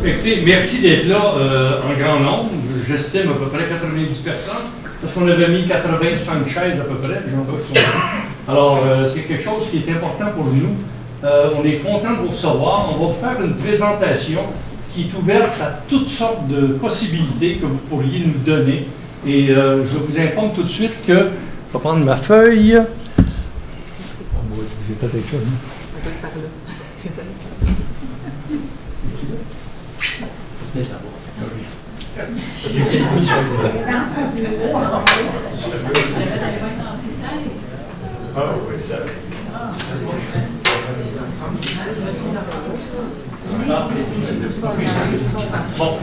Écoutez, merci d'être là en grand nombre. J'estime à peu près 90 personnes, parce qu'on avait mis 85 chaises à peu près. Alors, c'est quelque chose qui est important pour nous. On est content de vous recevoir. On va vous faire une présentation qui est ouverte à toutes sortes de possibilités que vous pourriez nous donner. Et je vous informe tout de suite que... Je vais prendre ma feuille. J'ai pas quelque chose. Bon.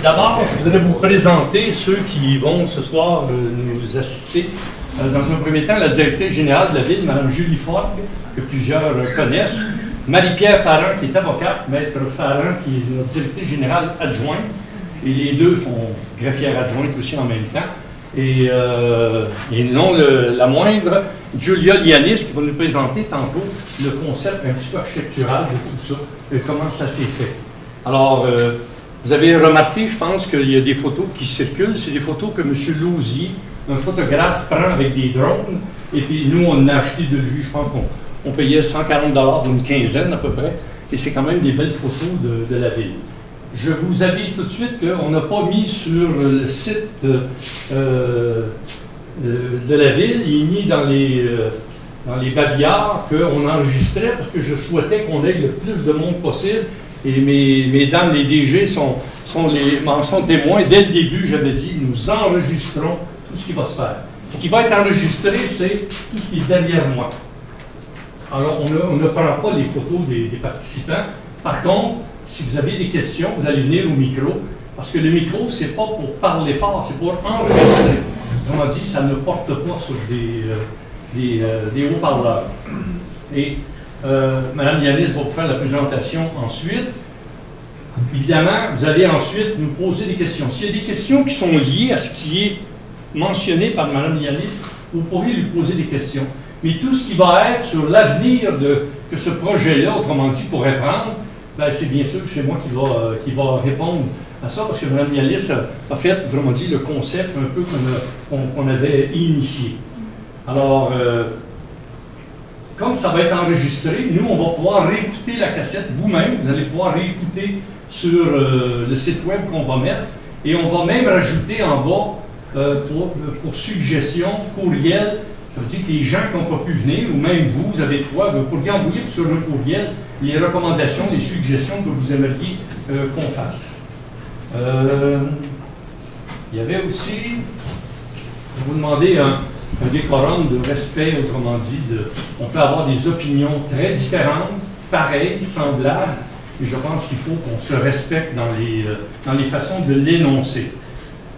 D'abord, je voudrais vous présenter ceux qui vont ce soir nous assister. Dans un premier temps, la directrice générale de la ville, Mme Julie Forgue, que plusieurs connaissent. Marie-Pierre Farrin, qui est avocate, Maître Farrin, qui est notre directrice générale adjointe. Et les deux sont greffières adjointes aussi en même temps. Et non la moindre, Julia Lianis, qui va nous présenter tantôt le concept un petit peu architectural de tout ça, et comment ça s'est fait. Alors, vous avez remarqué, je pense qu'il y a des photos qui circulent. C'est des photos que M. Lausier, un photographe, prend avec des drones. Et puis nous, on a acheté de lui, je pense qu'on payait 140 $ d'une quinzaine à peu près. Et c'est quand même des belles photos de la ville. Je vous avise tout de suite qu'on n'a pas mis sur le site de la ville, ni dans les babillards, qu'on enregistrait, parce que je souhaitais qu'on ait le plus de monde possible. Et mesdames, les DG m'en sont témoins. Dès le début, j'avais dit, nous enregistrons tout ce qui va se faire. Ce qui va être enregistré, c'est tout ce qui est derrière moi. Alors, on ne prend pas les photos des participants. Par contre, si vous avez des questions, vous allez venir au micro, parce que le micro, c'est pas pour parler fort, c'est pour enregistrer. Autrement dit, ça ne porte pas sur des haut-parleurs. Et Mme Yanis va vous faire la présentation ensuite. Évidemment, vous allez ensuite nous poser des questions. S'il y a des questions qui sont liées à ce qui est mentionné par Mme Yanis, vous pourriez lui poser des questions. Mais tout ce qui va être sur l'avenir que ce projet-là, autrement dit, pourrait prendre, ben, c'est bien sûr que c'est moi qui va répondre à ça, parce que Mme Yanis a fait, autrement dit, le concept un peu qu'on avait initié. Alors, comme ça va être enregistré, nous, on va pouvoir réécouter la cassette vous-même. Vous allez pouvoir réécouter sur le site web qu'on va mettre. Et on va même rajouter en bas, pour suggestions, courriel. Ça veut dire que les gens qui n'ont pas pu venir, ou même vous avez quoi, vous pourriez envoyer sur le courriel les recommandations, les suggestions que vous aimeriez qu'on fasse. Il y avait aussi, je vais vous demander un décorum de respect, autrement dit, on peut avoir des opinions très différentes, pareilles, semblables, et je pense qu'il faut qu'on se respecte dans les façons de l'énoncer.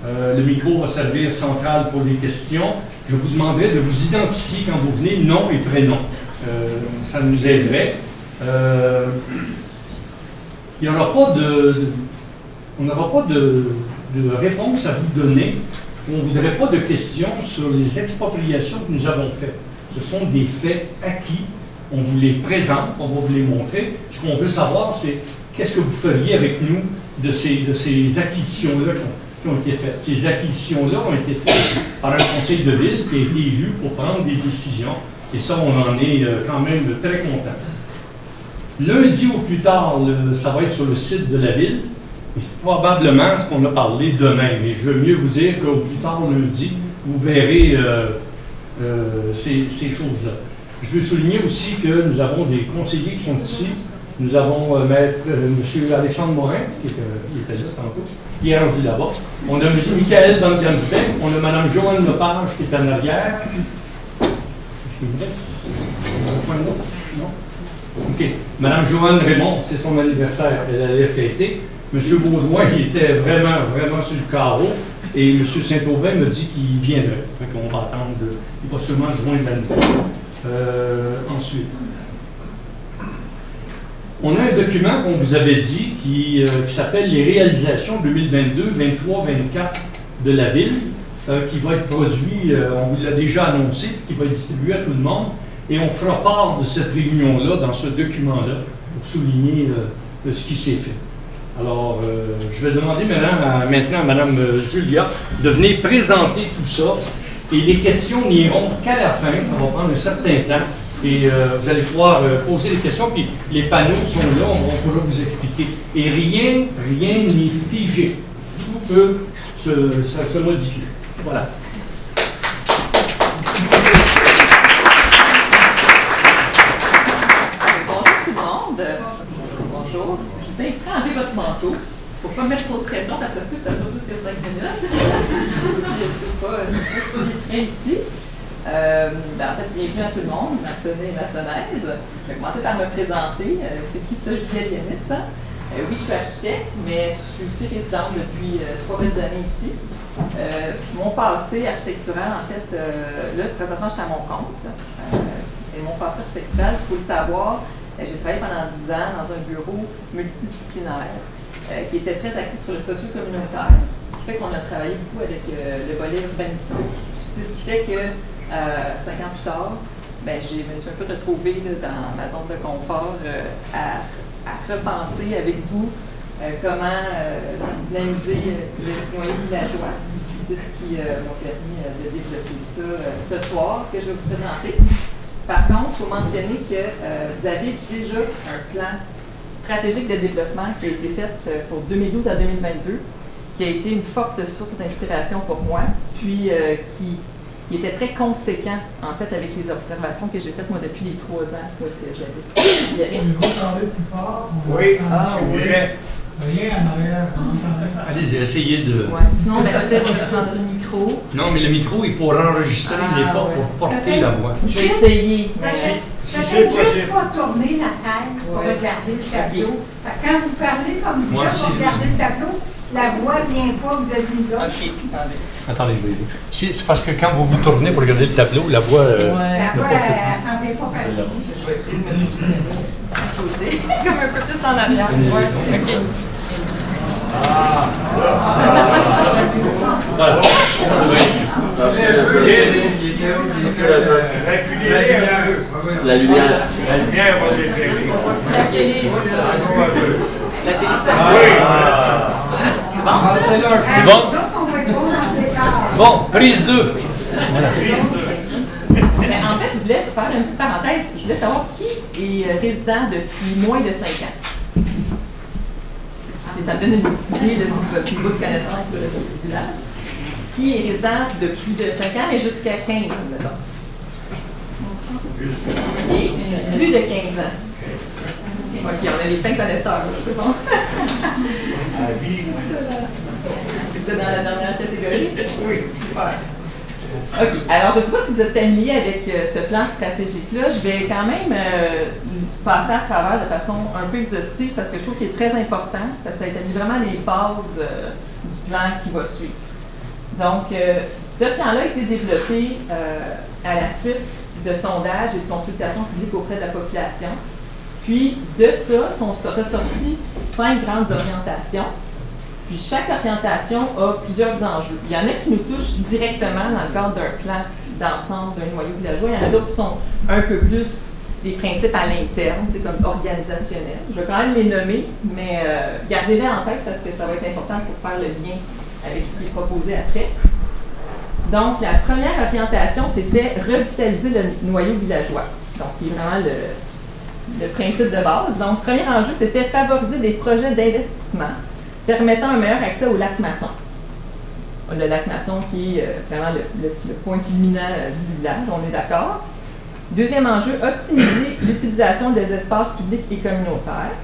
Le micro va servir central pour les questions. Je vous demanderai de vous identifier quand vous venez, nom et prénom. Ça nous aiderait. Il n'y aura pas on n'aura pas de réponse à vous donner. On ne voudrait pas de questions sur les expropriations que nous avons faites. Ce sont des faits acquis. On vous les présente, on va vous les montrer. Ce qu'on veut savoir, c'est qu'est-ce que vous feriez avec nous de ces acquisitions-là qui ont été faites. Ces acquisitions-là ont été faites par un conseil de ville qui a été élu pour prendre des décisions. Et ça, on en est quand même très content. Lundi au plus tard, ça va être sur le site de la ville. Et probablement ce qu'on a parlé demain. Mais je veux mieux vous dire qu'au plus tard lundi, vous verrez ces choses-là. Je veux souligner aussi que nous avons des conseillers qui sont ici. Nous avons M. Alexandre Morin, qui était là tantôt, qui est rendu là-bas. On a Michael Van Gansbeck, on a Mme Joanne Lepage qui est en arrière. Non? OK. Mme Joanne Raymond, c'est son anniversaire, elle allait fêter. M. Baudouin, il était vraiment, vraiment sur le carreau. Et M. Saint-Aubin me dit qu'il viendrait. Donc on va attendre, il va seulement joindre à nous. Ensuite. On a un document qu'on vous avait dit qui s'appelle les réalisations 2022, 23, 24 de la ville, qui va être produit, on vous l'a déjà annoncé, qui va être distribué à tout le monde. Et on fera part de cette réunion-là, dans ce document-là, pour souligner ce qui s'est fait. Alors, je vais demander maintenant à Mme Julia de venir présenter tout ça. Et les questions n'iront qu'à la fin, ça va prendre un certain temps. Et vous allez pouvoir poser des questions, puis les panneaux sont là, on pourra vous expliquer. Et rien n'est figé. Tout peut se modifier. Voilà. Bonjour tout le monde. Bonjour. Je vous invite à enlever votre manteau. Il ne faut pas mettre trop de pression parce que ça se peut que ça dure plus que 5 minutes. C'est pas si bien ici. En fait, bienvenue à tout le monde, maçonnés et maçonnaises. Je vais commencer par me présenter. C'est qui ça, Julia Lianis? Oui, je suis architecte, mais je suis aussi résidente depuis 3 belles années ici. Mon passé architectural, en fait, là, présentement, je suis à mon compte. Et mon passé architectural, il faut le savoir, j'ai travaillé pendant 10 ans dans un bureau multidisciplinaire qui était très actif sur le socio-communautaire, ce qui fait qu'on a travaillé beaucoup avec le volet urbanistique. C'est ce qui fait que 5 ans plus tard, ben, je me suis un peu retrouvée là, dans ma zone de confort à repenser avec vous comment dynamiser le noyau villageois. C'est ce qui m'a permis de développer ça ce soir, ce que je vais vous présenter. Par contre, il faut mentionner que vous avez déjà un plan stratégique de développement qui a été fait pour 2012 à 2022, qui a été une forte source d'inspiration pour moi, puis qui était très conséquent, en fait, avec les observations que j'ai faites, moi, depuis les 3 ans que j'avais. Pouvez-vous parler plus fort? Oui, oui. Rien en arrière. Allez, essayez de... Ouais. Sinon, peut-être je prendrai le micro. Non, mais le micro est pour enregistrer, il n'est pas pour porter la voix. Je vais essayer. Peut-être juste pas tourner la tête pour regarder le tableau. Quand vous parlez comme ça, pour regarder le tableau, la voix ne vient pas vis-à-vis de nous autres. OK, attendez. Attendez, c'est parce que quand vous vous tournez pour regarder le tableau, la voix... La voix, elle ne s'en fait pas partie. Je vais essayer de me positionner à côté, comme un peu plus en arrière. Ouais. OK. La lumière. La lumière va l'éclairer. La télé. La télé, ça. C'est bon, ça? C'est bon? Bon, prise 2. Voilà. Mais en fait, je voulais faire une petite parenthèse. Je voulais savoir qui est résident depuis moins de 5 ans. Et ça me donne une petite idée de si vous avez beaucoup de connaissances sur le petit village. Qui est résident de plus de 5 ans et jusqu'à 15 ans, mettons. Et plus de 15 ans. OK, on a les fins connaisseurs, c'est bon. Vous êtes dans la dernière catégorie? Oui, super. OK, alors je ne sais pas si vous êtes familier avec ce plan stratégique-là. Je vais quand même passer à travers de façon un peu exhaustive parce que je trouve qu'il est très important, parce que ça établit vraiment les bases du plan qui va suivre. Donc, ce plan-là a été développé à la suite de sondages et de consultations publiques auprès de la population. Puis, de ça, sont ressorties 5 grandes orientations. Puis, chaque orientation a plusieurs enjeux. Il y en a qui nous touchent directement dans le cadre d'un plan d'ensemble, d'un noyau villageois. Il y en a d'autres qui sont un peu plus des principes à l'interne, comme organisationnels. Je vais quand même les nommer, mais gardez-les en tête parce que ça va être important pour faire le lien avec ce qui est proposé après. Donc, la première orientation, c'était revitaliser le noyau villageois. Donc, qui est vraiment le principe de base. Donc, le premier enjeu, c'était favoriser des projets d'investissement permettant un meilleur accès au lac Masson. Le lac Masson qui est vraiment le point culminant du village, on est d'accord. Deuxième enjeu, optimiser l'utilisation des espaces publics et communautaires.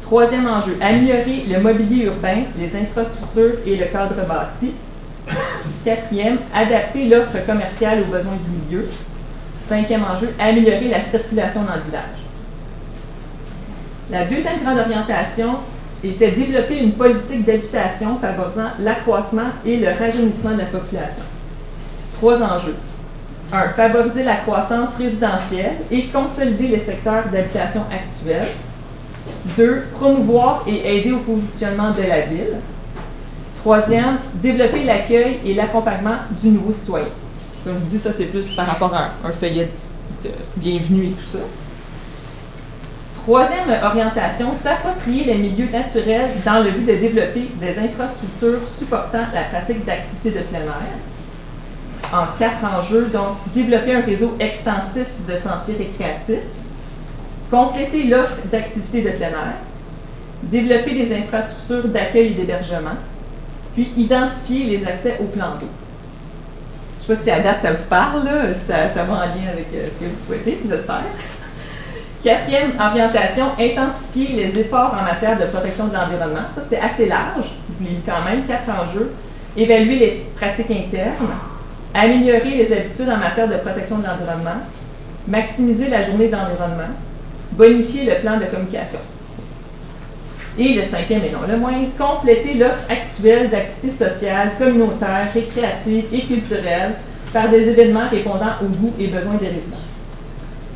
Troisième enjeu, améliorer le mobilier urbain, les infrastructures et le cadre bâti. Quatrième, adapter l'offre commerciale aux besoins du milieu. Cinquième enjeu, améliorer la circulation dans le village. La deuxième grande orientation était développer une politique d'habitation favorisant l'accroissement et le rajeunissement de la population. 3 enjeux. 1. Favoriser la croissance résidentielle et consolider les secteurs d'habitation actuels. 2. Promouvoir et aider au positionnement de la ville. 3e, développer l'accueil et l'accompagnement du nouveau citoyen. Comme je vous dis, ça c'est plus par rapport à un feuillet de bienvenue et tout ça. Troisième orientation, s'approprier les milieux naturels dans le but de développer des infrastructures supportant la pratique d'activités de plein air. En 4 enjeux, donc, développer un réseau extensif de sentiers récréatifs, compléter l'offre d'activités de plein air, développer des infrastructures d'accueil et d'hébergement, puis identifier les accès au plan d'eau. Je ne sais pas si à date ça vous parle, là, ça va en lien avec ce que vous souhaitez, j'espère. Quatrième orientation, intensifier les efforts en matière de protection de l'environnement. Ça, c'est assez large, mais quand même 4 enjeux. Évaluer les pratiques internes, améliorer les habitudes en matière de protection de l'environnement, maximiser la journée de l'environnement, bonifier le plan de communication. Et le cinquième et non le moindre, compléter l'offre actuelle d'activités sociales, communautaires, récréatives et culturelles par des événements répondant aux goûts et besoins des résidents.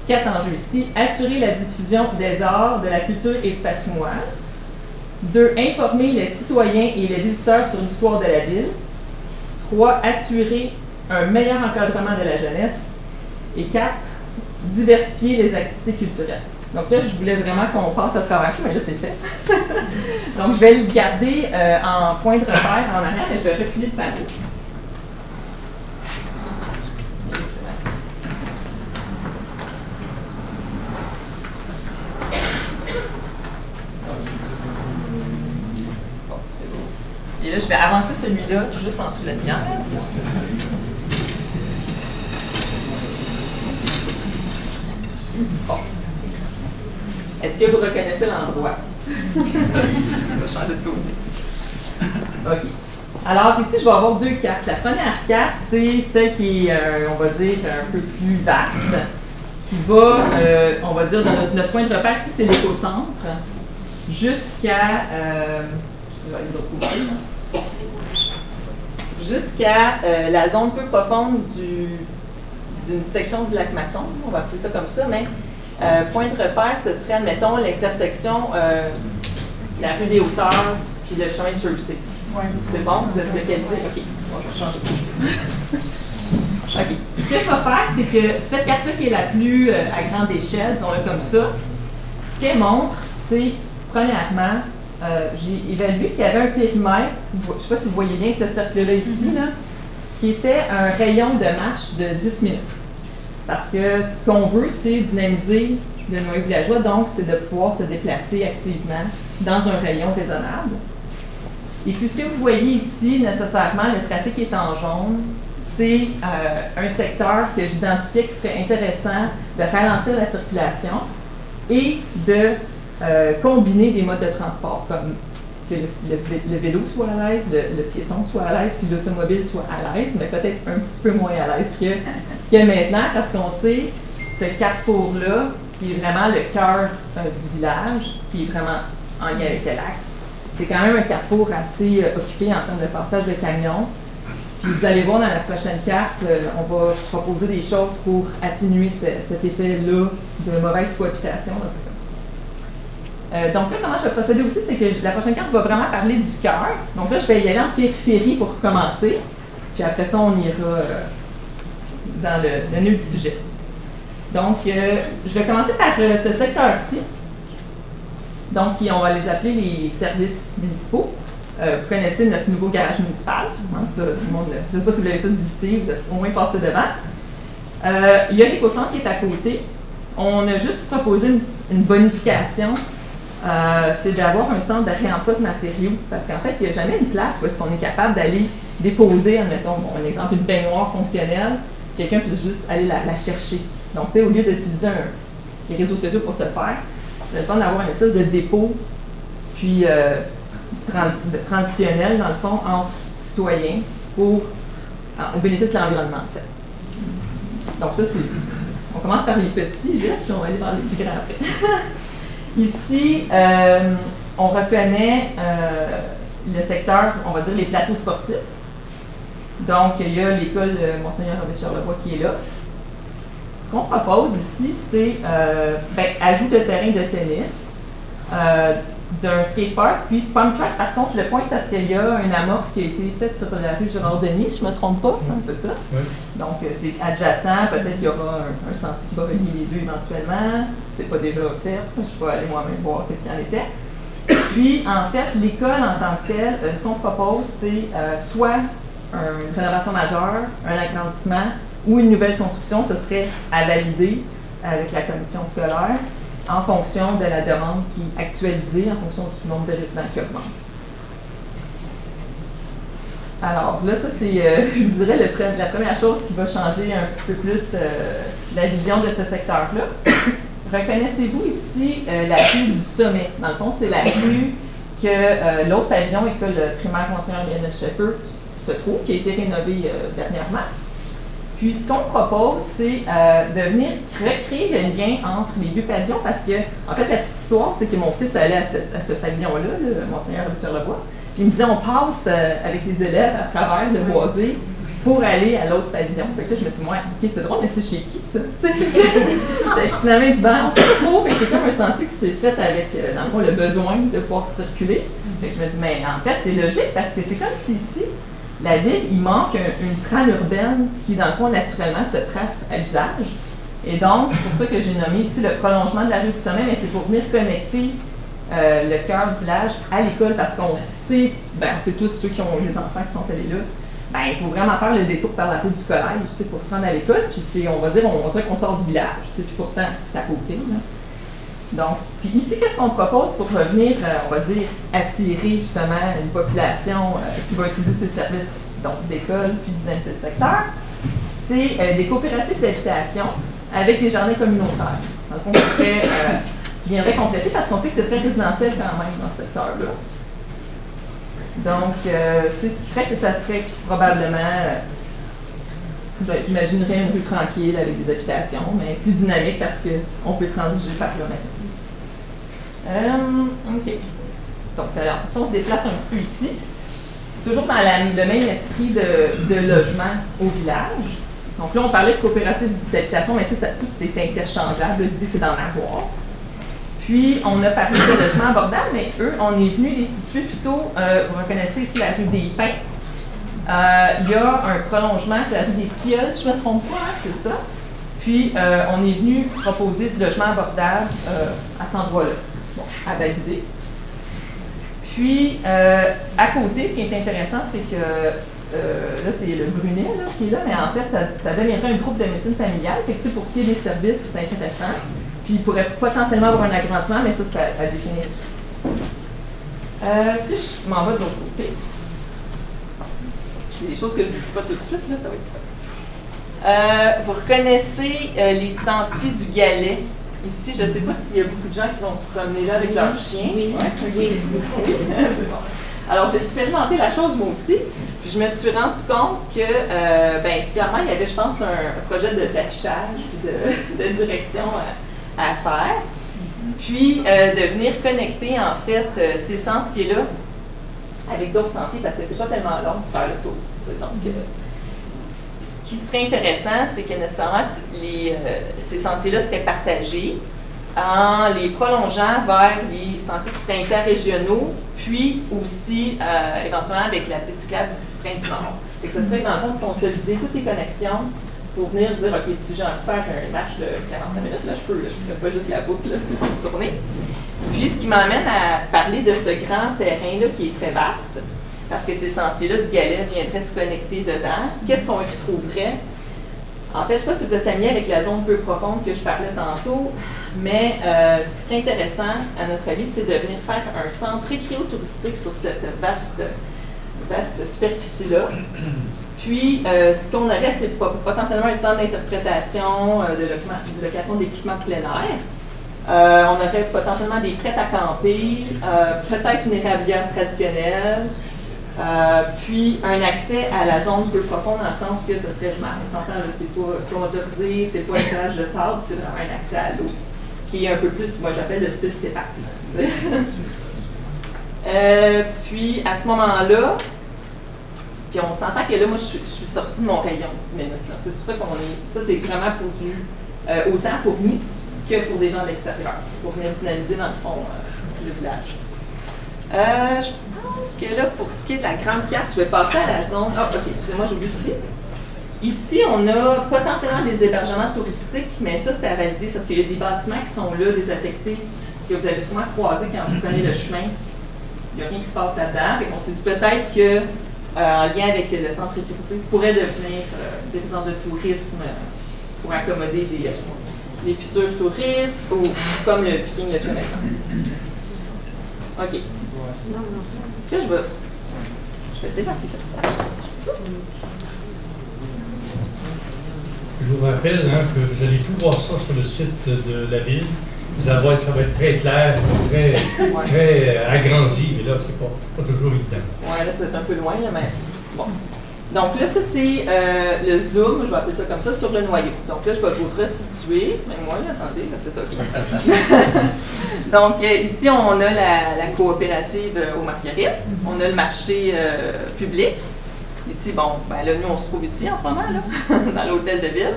4 enjeux ici. Assurer la diffusion des arts, de la culture et du patrimoine. 2. Informer les citoyens et les visiteurs sur l'histoire de la ville. 3. Assurer un meilleur encadrement de la jeunesse. Et 4. Diversifier les activités culturelles. Donc là, je voulais vraiment qu'on passe à travers ça, mais là, c'est fait. Donc, je vais le garder en point de repère en arrière, mais je vais reculer le panneau. Bon, c'est beau. Et là, je vais avancer celui-là juste en dessous de la lumière. Bon. Est-ce que vous reconnaissez l'endroit? Je vais changer de côté. OK. Alors, ici, je vais avoir 2 cartes. La première carte, c'est celle qui est, on va dire, un peu plus vaste, qui va, on va dire, dans notre point de repère, ici, c'est l'écocentre, jusqu'à, je vais aller de l'autre côté, jusqu'à la zone peu profonde d'une section du lac Masson, on va appeler ça comme ça, mais point de repère, ce serait, admettons, l'intersection, la rue des Hauteurs, puis le chemin de Jersey. Ouais. C'est bon? Vous êtes localisé? OK. Bon, je vais changer. OK. Ce que je vais faire, c'est que cette carte-là qui est la plus à grande échelle, disons-le comme ça, ce qu'elle montre, c'est, premièrement, j'ai évalué qu'il y avait un périmètre, je ne sais pas si vous voyez bien ce cercle-là ici, là, qui était un rayon de marche de 10 minutes. Parce que ce qu'on veut, c'est dynamiser le noyau villageois, donc c'est de pouvoir se déplacer activement dans un rayon raisonnable. Et puis ce que vous voyez ici, nécessairement, le tracé qui est en jaune, c'est un secteur que j'identifiais qui serait intéressant de ralentir la circulation et de combiner des modes de transport, comme que le vélo soit à l'aise, le piéton soit à l'aise, puis l'automobile soit à l'aise, mais peut-être un petit peu moins à l'aise que maintenant, parce qu'on sait, ce carrefour-là, qui est vraiment le cœur du village, qui est vraiment en lien avec le lac, c'est quand même un carrefour assez occupé en termes de passage de camions. Puis vous allez voir dans la prochaine carte, on va proposer des choses pour atténuer cet effet-là de mauvaise cohabitation. Donc là, comment je vais procéder aussi, c'est que la prochaine carte va vraiment parler du cœur. Donc là, je vais y aller en périphérie pour commencer. Puis après ça, on ira dans le nœud du sujet. Donc, je vais commencer par ce secteur-ci. Donc, on va les appeler les services municipaux. Vous connaissez notre nouveau garage municipal. Hein, ça, tout le monde, je ne sais pas si vous l'avez tous visité, vous êtes au moins passé devant. Il y a l'écocentre qui est à côté. On a juste proposé une bonification. C'est d'avoir un centre de réemploi de matériaux. Parce qu'en fait, il n'y a jamais une place où est-ce qu'on est capable d'aller déposer, admettons, un exemple, une baignoire fonctionnelle, quelqu'un puisse juste aller la chercher. Donc, tu sais, au lieu d'utiliser les réseaux sociaux pour se le faire, c'est le fun d'avoir une espèce de dépôt, puis transitionnel, dans le fond, entre citoyens au bénéfice de l'environnement, en fait. Donc, ça, c'est. On commence par les petits gestes, puis on va aller vers les plus grands après. Ici, on reconnaît le secteur, on va dire, les plateaux sportifs. Donc, il y a l'école Monseigneur Robert Charlevoix qui est là. Ce qu'on propose ici, c'est ajout de terrain de tennis, d'un skatepark. Puis Pump Track, par contre, je le pointe parce qu'il y a une amorce qui a été faite sur la rue Girard-Denis, si je ne me trompe pas, c'est ça. Oui. Donc, c'est adjacent. Peut-être qu'il y aura un sentier qui va relier les deux éventuellement. Si ce n'est pas déjà fait, je vais aller moi-même voir ce qu'il en était. Puis, en fait, l'école en tant que telle, ce qu'on propose, c'est soit une rénovation majeure, un agrandissement ou une nouvelle construction. Ce serait à valider avec la commission scolaire en fonction de la demande qui est actualisée, en fonction du nombre de résidents qui augmente. Alors, là, ça, c'est, je vous dirais, la première chose qui va changer un petit peu plus la vision de ce secteur-là. Reconnaissez-vous ici la rue du Sommet? Dans le fond, c'est la rue que l'autre pavillon, école primaire Monseigneur Lionel Sheffer, se trouve, qui a été rénovée dernièrement. Puis, ce qu'on propose, c'est de venir recréer le lien entre les deux pavillons parce que, en fait, la petite histoire, c'est que mon fils allait à ce pavillon-là, le Monseigneur Victor-Lebois, puis il me disait, on passe avec les élèves à travers le boisé pour aller à l'autre pavillon. Fait que là, je me dis, ouais, ok, c'est drôle, mais c'est chez qui, ça? Finalement, il dit, ben, on se retrouve, c'est comme un sentier qui s'est fait avec, dans le fond, le besoin de pouvoir circuler. Fait que je me dis, mais en fait, c'est logique parce que c'est comme si ici, la ville, il manque une trame urbaine qui, dans le fond, naturellement, se trace à l'usage. Et donc, c'est pour ça que j'ai nommé ici le prolongement de la rue du Sommet, mais c'est pour venir connecter le cœur du village à l'école parce qu'on sait, ben, on sait tous ceux qui ont les enfants qui sont allés là, ben, il faut vraiment faire le détour par la route du collège pour se rendre à l'école. Puis c'est, on va dire qu'on sort du village, puis pourtant, c'est à côté. Là. Donc, puis ici, qu'est-ce qu'on propose pour revenir, on va dire, attirer justement une population qui va utiliser ces services d'école puis dynamiser le secteur? C'est des coopératives d'habitation avec des jardins communautaires. Dans le fond, qui viendraient compléter parce qu'on sait que c'est très résidentiel quand même dans ce secteur-là. Donc, c'est ce qui fait que ça serait probablement, j'imaginerais une rue tranquille avec des habitations, mais plus dynamique parce qu'on peut transiger par là maintenant. OK. Donc, alors, si on se déplace un petit peu ici, toujours dans le même esprit de logement au village. Donc là, on parlait de coopérative d'habitation, mais tu sais, tout est interchangeable. L'idée, c'est d'en avoir. Puis, on a parlé de logements abordables, mais eux, on est venu les situer plutôt, vous reconnaissez ici la rue des Pins. Il y a un prolongement, c'est la rue des Tilleuls, je ne me trompe pas, hein, c'est ça. Puis, on est venu proposer du logement abordable à cet endroit-là. Bon, à valider. Puis, à côté, ce qui est intéressant, c'est que là, c'est le Brunet là, qui est là, mais en fait, ça deviendrait un groupe de médecine familiale. Fait que, pour ce qui est des services, c'est intéressant. Puis, il pourrait potentiellement avoir un agrandissement, mais ça, c'est à définir aussi. Si je m'en vais de l'autre côté, j'ai des choses que je ne dis pas tout de suite, là, ça va être. Vous reconnaissez les sentiers du Galet. Ici, je ne sais pas s'il y a beaucoup de gens qui vont se promener là avec leurs chiens. Oui. Ouais? Oui. C'est bon. Alors, j'ai expérimenté la chose moi aussi. Puis, je me suis rendu compte que, clairement, il y avait, je pense, un projet d'affichage puis de direction à faire. Puis, de venir connecter, en fait, ces sentiers-là avec d'autres sentiers parce que c'est pas tellement long pour faire le tour. Donc, ce qui serait intéressant, c'est que nécessairement ces sentiers-là seraient partagés en les prolongeant vers les sentiers qui seraient interrégionaux, puis aussi éventuellement avec la piste cyclable du train du Nord. Et que ce serait dans le fond de consolider toutes les connexions pour venir dire, OK, si j'ai envie de faire un match de 45 minutes, là, je peux pas juste la boucle là, pour tourner. Puis, ce qui m'amène à parler de ce grand terrain-là qui est très vaste, parce que ces sentiers-là du Galet viendraient se connecter dedans. Qu'est-ce qu'on y retrouverait? En fait, je ne sais pas si vous êtes familier avec la zone peu profonde que je parlais tantôt, mais ce qui serait intéressant, à notre avis, c'est de venir faire un centre récréo-touristique sur cette vaste superficie-là. Puis, ce qu'on aurait, c'est potentiellement un centre d'interprétation, de location d'équipements de plein air. On aurait potentiellement des prêts à camper, peut-être une érablière traditionnelle, puis un accès à la zone peu profonde dans le sens que ce serait, on s'entend, c'est pas motorisé, c'est pas un étage de sable, c'est vraiment un accès à l'eau, qui est un peu plus, moi j'appelle le style CEPAC. Puis à ce moment-là, puis on s'entend que là, moi je suis sortie de mon rayon 10 minutes. C'est pour ça qu'on est, ça c'est vraiment pour autant pour nous que pour des gens de l'extérieur. C'est pour venir dynamiser dans le fond le village. Je pense que là, pour ce qui est de la grande carte, je vais passer à la zone. Ah, ok, excusez-moi, j'ai oublié ici. Ici, on a potentiellement des hébergements touristiques, mais ça, c'était à valider parce qu'il y a des bâtiments qui sont là, désaffectés, que vous avez souvent croisés quand vous prenez le chemin. Il n'y a rien qui se passe là-dedans. On s'est dit peut-être que, en lien avec le centre équipé, pourrait devenir des résidences de tourisme pour accommoder des futurs touristes, ou comme le Viking le fait maintenant. OK. Là, je vais démarquer ça. Je vous rappelle que vous allez tout voir ça sur le site de la ville. Ça va être très clair, très agrandi, mais là, c'est pas toujours évident. Oui, là, peut-être un peu loin, là, mais bon. Donc là, ça, c'est le zoom, je vais appeler ça comme ça, sur le noyau. Donc là, je vais vous resituer. Même moi, là, attendez, là, c'est ça, OK. Donc, ici, on a la coopérative aux Marguerites. On a le marché public. Ici, bon, ben là, nous, on se trouve ici en ce moment, là, dans l'hôtel de ville.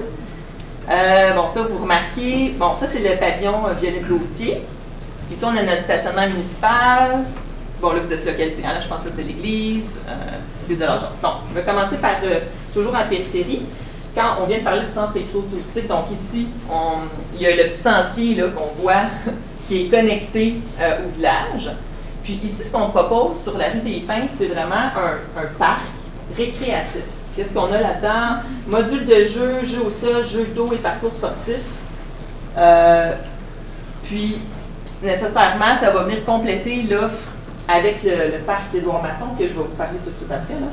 Bon, ça, vous remarquez, bon, ça, c'est le pavillon Violette-Gauthier. Ici, on a notre stationnement municipal. Bon, là, vous êtes localisé. Là, je pense que ça, c'est l'église, ville de l'argent. Donc, je vais commencer par, toujours en périphérie. Quand on vient de parler du centre éco-touristique, donc ici, il y a le petit sentier qu'on voit qui est connecté au village. Puis ici, ce qu'on propose sur la rue des Pins, c'est vraiment un parc récréatif. Qu'est-ce qu'on a là-dedans? Module de jeu, jeu au sol, jeu d'eau et parcours sportif. Puis, nécessairement, ça va venir compléter l'offre avec le parc Édouard Masson, que je vais vous parler tout de suite après. Là.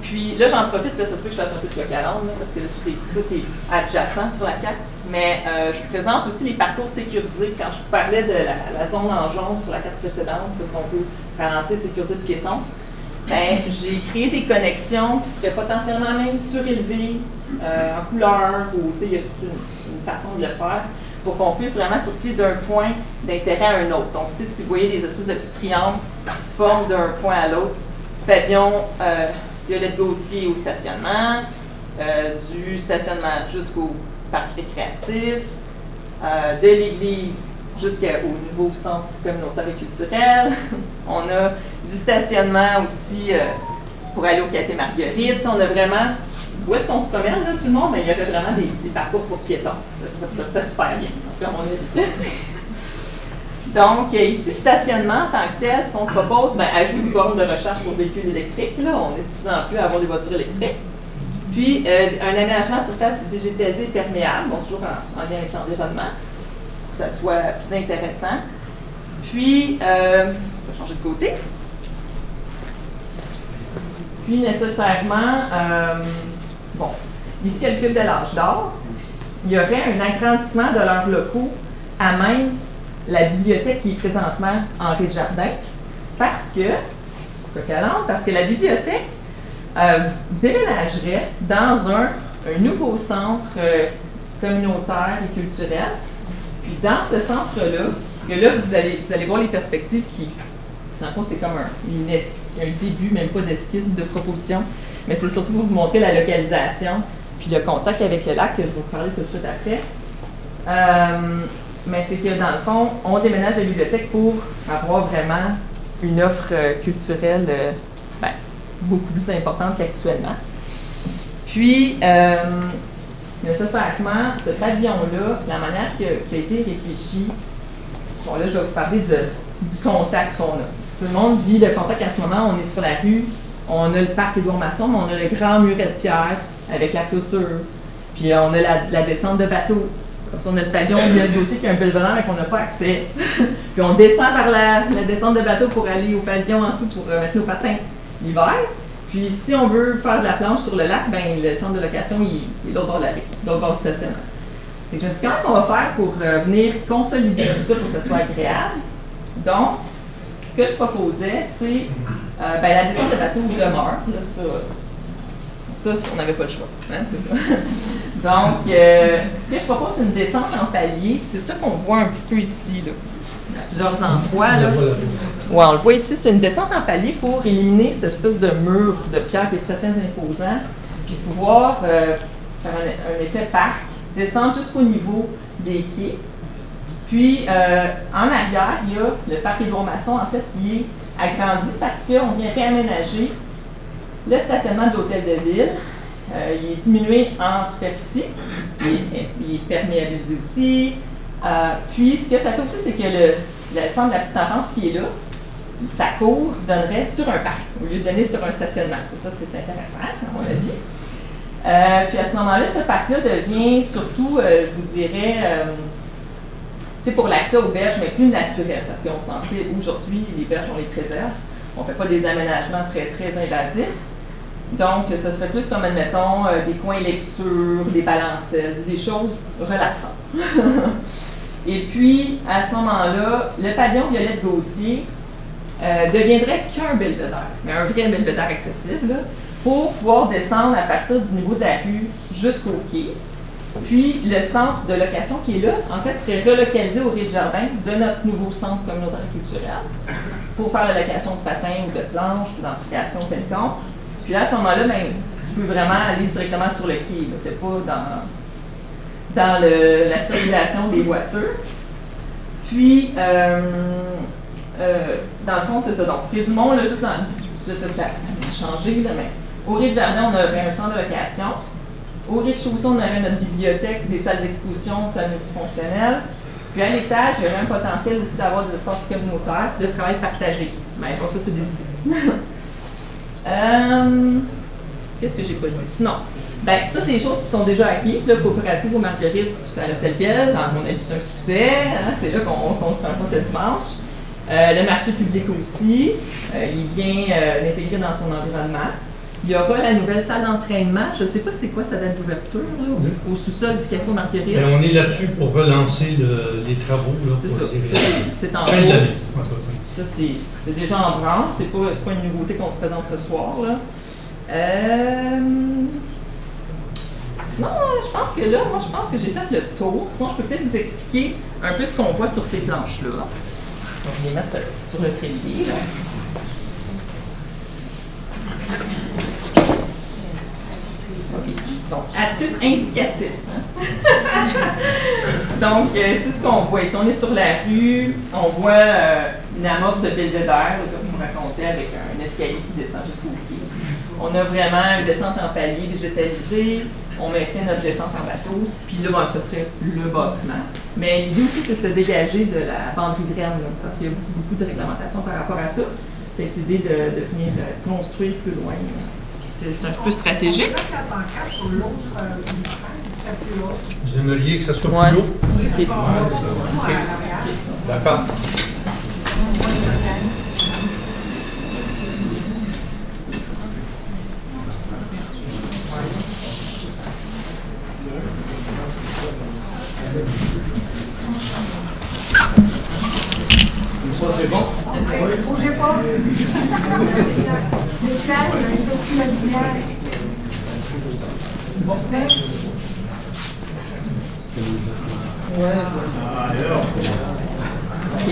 Puis là, j'en profite, là, ça se peut que je fasse un peu de local, parce que là, tout est adjacent sur la carte. Mais je vous présente aussi les parcours sécurisés. Quand je vous parlais de la zone en jaune sur la carte précédente, parce qu'on peut ralentir, sécuriser le piéton, ben, j'ai créé des connexions qui seraient potentiellement même surélevées en couleur, ou il y a toute une façon de le faire, pour qu'on puisse vraiment circuler d'un point d'intérêt à un autre. Donc, si vous voyez des espèces de petits triangles qui se forment d'un point à l'autre, du pavillon Violette-Gauthier au stationnement, du stationnement jusqu'au parc récréatif, de l'église jusqu'au nouveau centre communautaire et culturel. On a du stationnement aussi pour aller au Café Marguerite. On a vraiment, où est-ce qu'on se promène, là, tout le monde? Mais il y avait vraiment des parcours pour piétons. Ça se fait super bien, en tout cas, à mon avis. Donc, ici, stationnement en tant que tel, ce qu'on propose, ben, ajout de bornes de recharge pour véhicules électriques. Là, on est de plus en plus à avoir des voitures électriques. Puis, un aménagement de surface végétalisée et perméable, bon, toujours en lien avec l'environnement, pour que ça soit plus intéressant. Puis, on va changer de côté. Puis, nécessairement, bon, ici, il y a le club de l'âge d'or. Il y aurait un agrandissement de leurs locaux à même la bibliothèque qui est présentement Henri Desjardins, parce que la bibliothèque déménagerait dans un nouveau centre communautaire et culturel. Puis dans ce centre-là, là, vous allez voir les perspectives qui, dans le fond, c'est comme un début, même pas d'esquisse de proposition, mais c'est surtout pour vous montrer la localisation, puis le contact avec le lac, que je vais vous parler tout de suite après. Mais c'est que, dans le fond, on déménage la bibliothèque pour avoir vraiment une offre culturelle beaucoup plus importante qu'actuellement. Puis, nécessairement, ce pavillon-là, la manière qui a été réfléchie, bon, là, je vais vous parler du contact qu'on a. Tout le monde vit le contact à ce moment. On est sur la rue, on a le parc Édouard Masson, mais on a le grand muret de pierre avec la clôture. Puis, on a la descente de bateau. Comme ça, on a le pavillon Violette-Gauthier qui est un peu le mais qu'on n'a pas accès. Puis on descend par la descente de bateau pour aller au pavillon en dessous pour mettre nos patins l'hiver. Puis si on veut faire de la planche sur le lac, ben le centre de location il est l'autre bord de la rue, l'autre bord du stationnement. Et je me dis comment on va faire pour venir consolider tout ça pour que ce soit agréable. Donc, ce que je proposais, c'est la descente de bateau demeure. Là, ça, on n'avait pas le choix. Hein, c'est ça. Donc, ce que je propose, c'est une descente en palier. C'est ça qu'on voit un petit peu ici, là. À plusieurs endroits. Là. Ouais, on le voit ici, c'est une descente en palier pour éliminer cette espèce de mur de pierre qui est très, très imposant. Puis pouvoir faire un effet parc, descendre jusqu'au niveau des quais. Puis, en arrière, il y a le parc Édouard-Masson, en fait, qui est agrandi parce qu'on vient réaménager le stationnement de l'hôtel de ville. Il est diminué en superficie, il est perméabilisé aussi. Puis, ce que ça fait aussi, c'est que le centre de la petite enfance qui est là, sa cour donnerait sur un parc, au lieu de donner sur un stationnement. Et ça, c'est intéressant, à mon avis. Puis, à ce moment-là, ce parc-là devient surtout, je vous dirais, pour l'accès aux berges, mais plus naturel, parce qu'on sentait aujourd'hui, les berges, on les préserve. On ne fait pas des aménagements très, très invasifs. Donc, ce serait plus comme, admettons, des coins lecture, des balancelles, des choses relaxantes. Et puis, à ce moment-là, le pavillon Violette Gauthier deviendrait qu'un belvédère, mais un vrai belvédère accessible, là, pour pouvoir descendre à partir du niveau de la rue jusqu'au quai. Puis, le centre de location qui est là, en fait, serait relocalisé au rez-de-jardin de notre nouveau centre communautaire et culturel pour faire la location de patins ou de planches ou d'implication quelconque. Puis là, à ce moment-là, ben, tu peux vraiment aller directement sur le quai. Tu n'es pas dans la circulation des voitures. Puis, dans le fond, c'est ça. Donc, résumons, là, juste dans ça a changé, là, mais au rez-de-jardin, on aurait un centre de location. Au rez-de-chaussée, on aurait notre bibliothèque, des salles d'exposition, salles multifonctionnelles. Puis à l'étage, il y aurait un potentiel aussi d'avoir des espaces communautaires, de travail partagé. Mais bon, ça, c'est des idées. Qu'est-ce que j'ai pas dit? Sinon, ben, ça, c'est des choses qui sont déjà acquises. Le coopérative aux Marguerites, ça reste tel quel. À mon avis, c'est un succès. Hein? C'est là qu'on se rencontre le dimanche. Le marché public aussi, il vient l'intégrer dans son environnement. Il y aura la nouvelle salle d'entraînement. Je ne sais pas c'est quoi sa date d'ouverture, au sous-sol du Café aux Marguerites. Ben, on est là-dessus pour relancer les travaux. C'est ça. C'est en cours. Ça, c'est déjà en branle. C'est pas une nouveauté qu'on vous présente ce soir. Là. Sinon, je pense que là, moi, je pense que j'ai fait le tour. Sinon, je peux peut-être vous expliquer un peu ce qu'on voit sur ces planches-là. On va les mettre sur le trépied. Là. OK. Donc, à titre indicatif. Hein? Donc, c'est ce qu'on voit. Ici, on est sur la rue. On voit une amorce de belvédère, comme je vous racontais, avec un escalier qui descend jusqu'au pied. On a vraiment une descente en palier végétalisée. On maintient notre descente en bateau. Puis là, bon, ce serait le bâtiment. Mais l'idée aussi, c'est de se dégager de la bande riveraine, là, parce qu'il y a beaucoup de réglementations par rapport à ça. C'est l'idée de venir construire plus loin. C'est un peu stratégique. Vous aimeriez que ça soit plus haut? Okay. D'accord. Ça, c'est bon? Bougez pas. Les plages, les petits mobilières. Bon. Ouais. OK.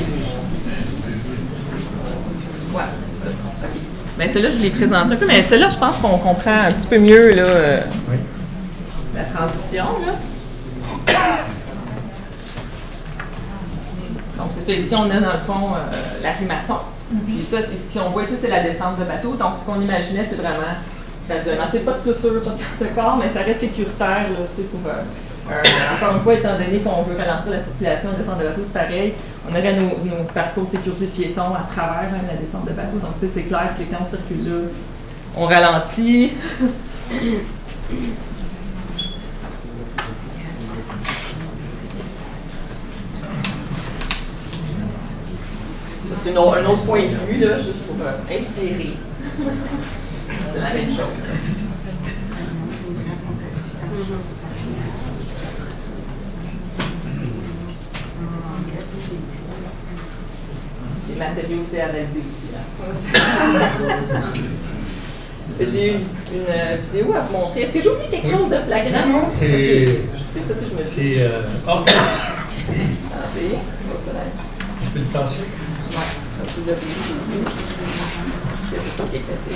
Ouais, c'est ça. OK. Bien, celle-là, je les présente un peu, mais celle-là, je pense qu'on comprend un petit peu mieux là, oui. La transition. Là. Donc, c'est ça. Ici, on a dans le fond la rue Masson. Puis ça, ce qu'on voit ici, c'est la descente de bateau. Donc, ce qu'on imaginait, c'est vraiment graduellement. C'est pas de clôture, pas de corps, mais ça reste sécuritaire, là, tu sais, pour... encore une fois, étant donné qu'on veut ralentir la circulation de descente de bateau, c'est pareil. On aurait nos parcours sécurisés piétons à travers même la descente de bateau. Donc, tu sais, c'est clair que quand on circule là, on ralentit. C'est un autre point de vue, là, juste pour inspirer. C'est la même chose. Les matériaux CAD aussi. J'ai une vidéo à vous montrer. Est-ce que j'ai oublié quelque chose de flagrant? Non, c'est... Okay. C'est... Attendez. Tu peux le passer? Oui. C'est ça qui est classé.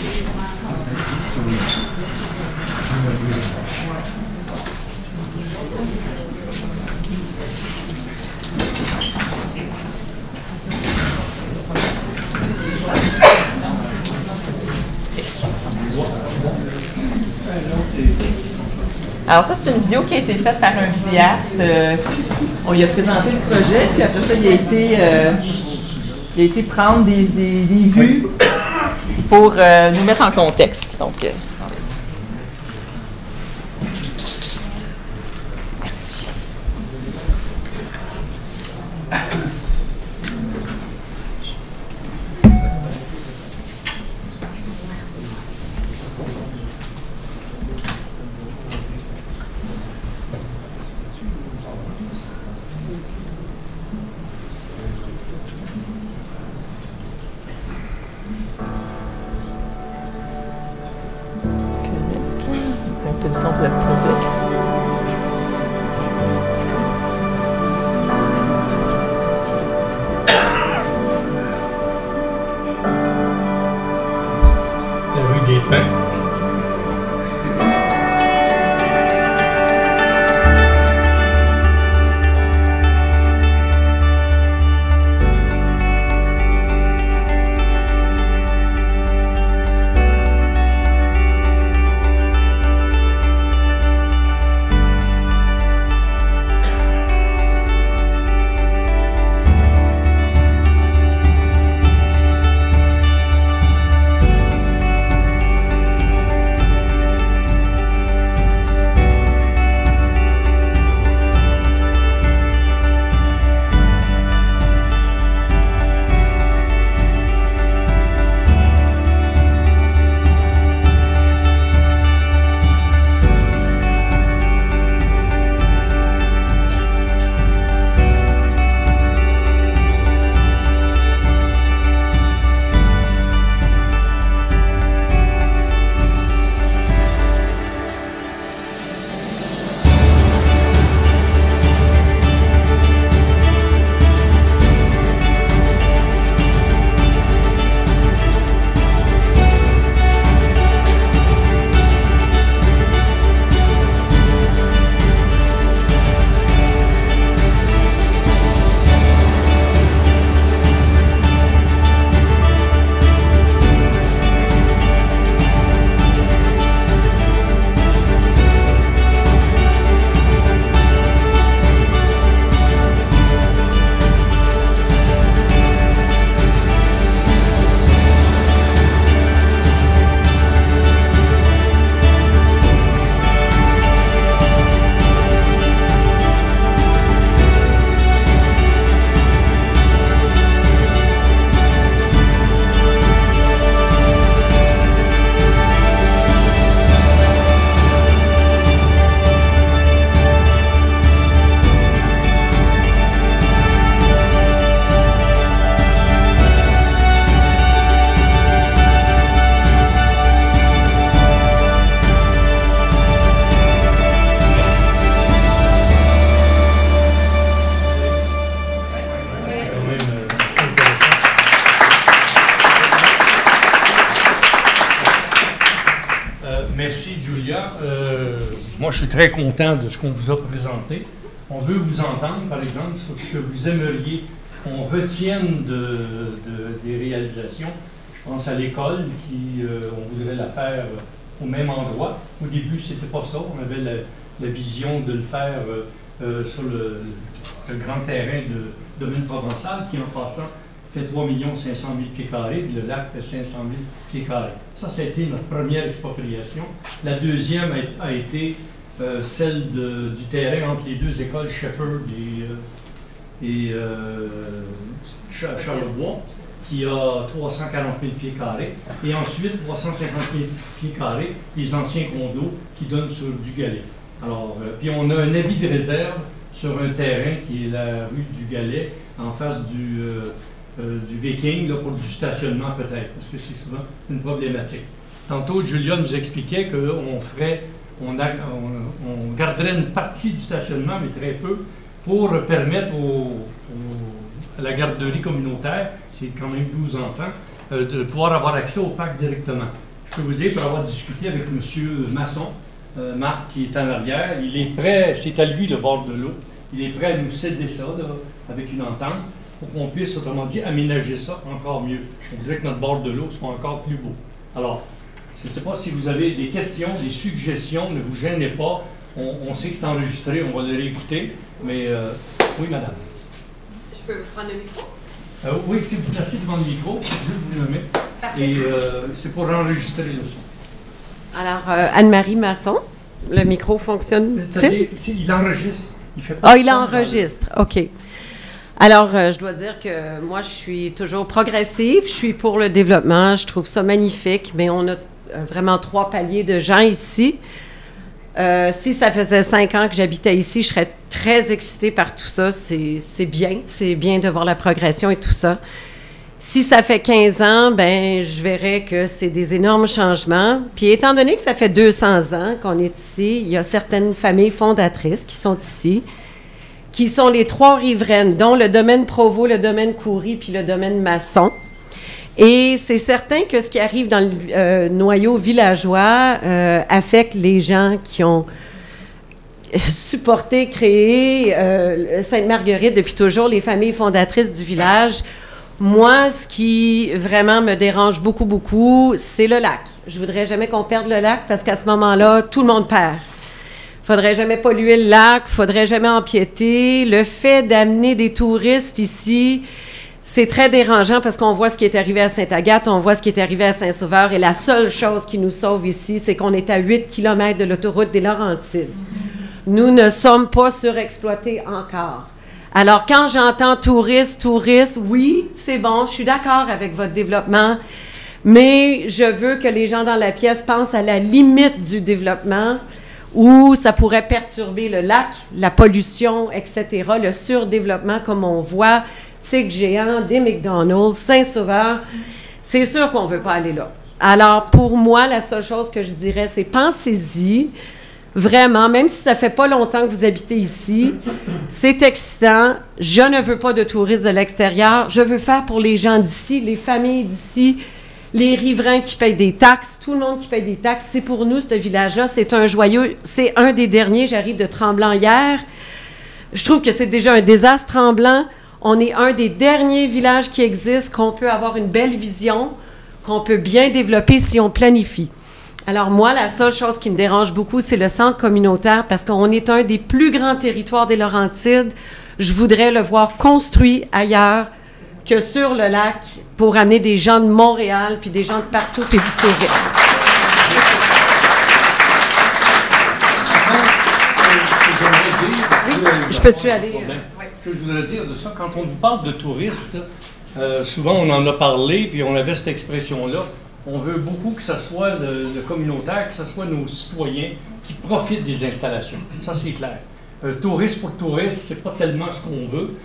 Alors ça, c'est une vidéo qui a été faite par un vidéaste. On lui a présenté le projet, puis après ça, il a été prendre des vues pour nous mettre en contexte. Donc, merci. Le son pour la petite musique. La rue des Pins. Merci, Julia. Moi, je suis très content de ce qu'on vous a présenté. On veut vous entendre, par exemple, sur ce que vous aimeriez qu'on retienne des réalisations. Je pense à l'école, on voudrait la faire au même endroit. Au début, c'était pas ça. On avait la vision de le faire sur le grand terrain de domaine provençal, qui, en passant, fait 3 500 000 pieds carrés, puis le lac fait 500 000 pieds carrés. Ça a été notre première expropriation. La deuxième a été celle du terrain entre les deux écoles Shefford et Charlebois, qui a 340 000 pieds carrés. Et ensuite, 350 000 pieds carrés, les anciens condos qui donnent sur du Galet. Alors, puis on a un avis de réserve sur un terrain qui est la rue du Galet, en face du Viking, là, pour du stationnement peut-être, parce que c'est souvent une problématique. Tantôt, Julia nous expliquait qu'on garderait une partie du stationnement, mais très peu, pour permettre à la garderie communautaire, c'est quand même 12 enfants, de pouvoir avoir accès au parc directement. Je peux vous dire, pour avoir discuté avec M. Masson, Marc qui est en arrière, il est prêt, c'est à lui le bord de l'eau, il est prêt à nous céder ça là, avec une entente, pour qu'on puisse, autrement dit, aménager ça encore mieux. On voudrait que notre bord de l'eau soit encore plus beau. Alors, je ne sais pas si vous avez des questions, des suggestions, ne vous gênez pas. on sait que c'est enregistré, on va le réécouter, mais oui, madame. Je peux prendre le micro? Oui, si vous placez devant le micro, juste vous le mettez, et c'est pour enregistrer le son. Alors, Anne-Marie Masson, le micro fonctionne. Il enregistre. Il fait pas il enregistre, OK. Alors, je dois dire que moi, je suis toujours progressive, je suis pour le développement, je trouve ça magnifique, mais on a vraiment 3 paliers de gens ici. Si ça faisait 5 ans que j'habitais ici, je serais très excitée par tout ça. C'est bien de voir la progression et tout ça. Si ça fait 15 ans, ben je verrais que c'est des énormes changements. Puis étant donné que ça fait 200 ans qu'on est ici, il y a certaines familles fondatrices qui sont ici, qui sont les 3 riveraines, dont le domaine Provost, le domaine Coury, puis le domaine Masson. Et c'est certain que ce qui arrive dans le noyau villageois affecte les gens qui ont supporté, créé Sainte-Marguerite depuis toujours, les familles fondatrices du village. Moi, ce qui vraiment me dérange beaucoup, beaucoup, c'est le lac. Je voudrais jamais qu'on perde le lac parce qu'à ce moment-là, tout le monde perd. Faudrait jamais polluer le lac, faudrait jamais empiéter. Le fait d'amener des touristes ici, c'est très dérangeant parce qu'on voit ce qui est arrivé à Sainte-Agathe, on voit ce qui est arrivé à Saint-Sauveur, et la seule chose qui nous sauve ici, c'est qu'on est à 8 km de l'autoroute des Laurentides. Nous ne sommes pas surexploités encore. Alors, quand j'entends touristes, oui, c'est bon, je suis d'accord avec votre développement, mais je veux que les gens dans la pièce pensent à la limite du développement où ça pourrait perturber le lac, la pollution, etc., le surdéveloppement comme on voit, Tic Géant, des McDonald's, Saint-Sauveur. C'est sûr qu'on ne veut pas aller là. Alors, pour moi, la seule chose que je dirais, c'est pensez-y. Vraiment, même si ça fait pas longtemps que vous habitez ici, c'est excitant. Je ne veux pas de touristes de l'extérieur. Je veux faire pour les gens d'ici, les familles d'ici, les riverains qui payent des taxes, tout le monde qui paye des taxes. C'est pour nous, ce village-là. C'est un joyeux. C'est un des derniers. J'arrive de Tremblant hier. Je trouve que c'est déjà un désastre, Tremblant. On est un des derniers villages qui existent, qu'on peut avoir une belle vision, qu'on peut bien développer si on planifie. Alors moi, la seule chose qui me dérange beaucoup, c'est le centre communautaire parce qu'on est un des plus grands territoires des Laurentides. Je voudrais le voir construit ailleurs que sur le lac pour amener des gens de Montréal puis des gens de partout et du tourisme. Oui, je peux-tu aller? Ce que je voudrais dire de ça, quand on vous parle de touristes, souvent on en a parlé, puis on avait cette expression-là. On veut beaucoup que ce soit le communautaire, que ce soit nos citoyens qui profitent des installations. Ça, c'est clair. Touriste pour touriste, c'est pas tellement ce qu'on veut.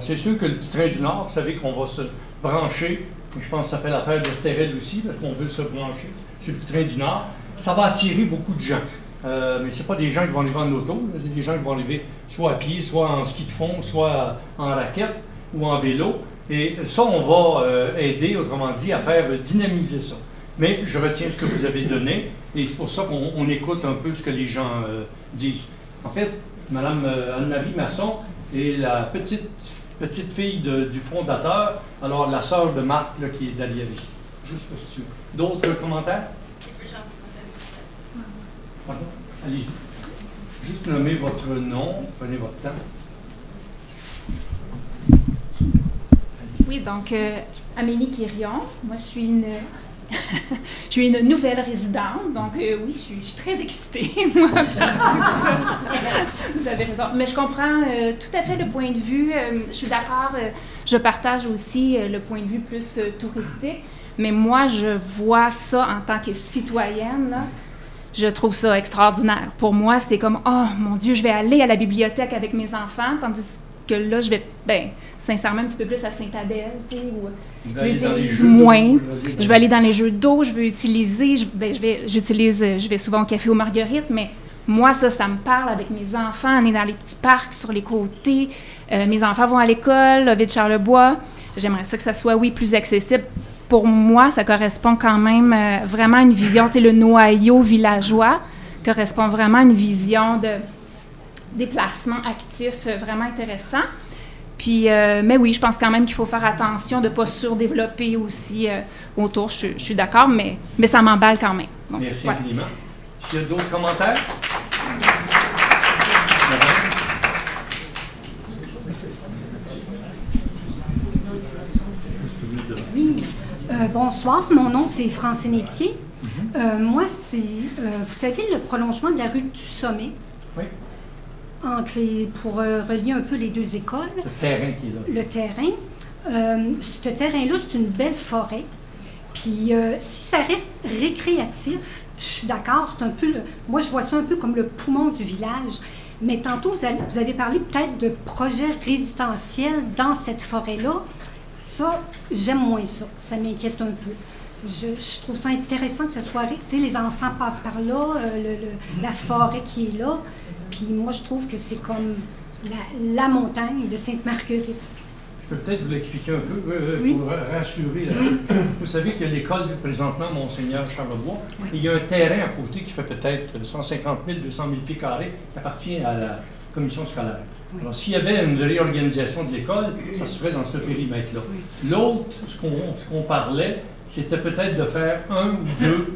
C'est sûr que le petit train du Nord, vous savez qu'on va se brancher, je pense que ça fait l'affaire d'Estérel aussi, parce qu'on veut se brancher sur le petit train du Nord. Ça va attirer beaucoup de gens. Mais ce n'est pas des gens qui vont arriver en auto, c'est des gens qui vont arriver soit à pied, soit en ski de fond, soit en raquette ou en vélo. Et ça, on va aider, autrement dit, à faire dynamiser ça. Mais je retiens ce que vous avez donné, et c'est pour ça qu'on écoute un peu ce que les gens disent. En fait, Mme Anne-Marie Masson est la petite fille du fondateur, alors la sœur de Marc, là, qui est derrière ici. Juste pour si d'autres commentaires? Pardon? Allez-y. Juste nommer votre nom, prenez votre temps. Oui, donc, Amélie Quirion, moi je suis une nouvelle résidente, donc oui, je suis très excitée, moi, par tout ça. Vous avez raison. Mais je comprends tout à fait le point de vue, je suis d'accord, je partage aussi le point de vue plus touristique, mais moi, je vois ça en tant que citoyenne, là, je trouve ça extraordinaire. Pour moi, c'est comme, oh mon Dieu, je vais aller à la bibliothèque avec mes enfants, tandis que là, je vais, sincèrement, un petit peu plus à Sainte-Adèle, tu sais, où j'utilise moins. Je vais aller dans les jeux d'eau, je vais utiliser, je vais souvent au café aux Marguerites, mais moi, ça me parle avec mes enfants. On est dans les petits parcs sur les côtés. Mes enfants vont à l'école, à Ville-Charlebois. J'aimerais ça que ça soit, oui, plus accessible. Pour moi, ça correspond quand même vraiment à une vision, tu sais, le noyau villageois correspond vraiment à une vision de déplacement actif vraiment intéressant. Puis, mais oui, je pense quand même qu'il faut faire attention de ne pas surdévelopper aussi autour. Je suis d'accord, mais ça m'emballe quand même. Donc, merci infiniment. Est-ce qu'il y a d'autres commentaires? Oui. Bonsoir, mon nom c'est Francine Etier. Moi, c'est, vous savez, le prolongement de la rue du Sommet. Oui. Pour relier un peu les deux écoles. Le terrain qui est là. Le terrain. Ce terrain-là, c'est une belle forêt. Puis, si ça reste récréatif, je suis d'accord, c'est un peu moi, je vois ça un peu comme le poumon du village. Mais tantôt, vous avez parlé peut-être de projets résidentiels dans cette forêt-là. Ça, j'aime moins ça. Ça m'inquiète un peu. Je trouve ça intéressant que ce soit... Tu sais, les enfants passent par là, la forêt qui est là. Puis moi, je trouve que c'est comme la montagne de Sainte-Marguerite. Je peux peut-être vous l'expliquer un peu, oui. pour rassurer là-dessus. Vous savez que l'école, présentement, Monseigneur Charlebois, oui. Il y a un terrain à côté qui fait peut-être 150 000, 200 000 pieds carrés, qui appartient à la commission scolaire. Oui. Alors, s'il y avait une réorganisation de l'école, ça se ferait dans ce périmètre-là. Oui. L'autre, ce qu'on parlait, c'était peut-être de faire un ou deux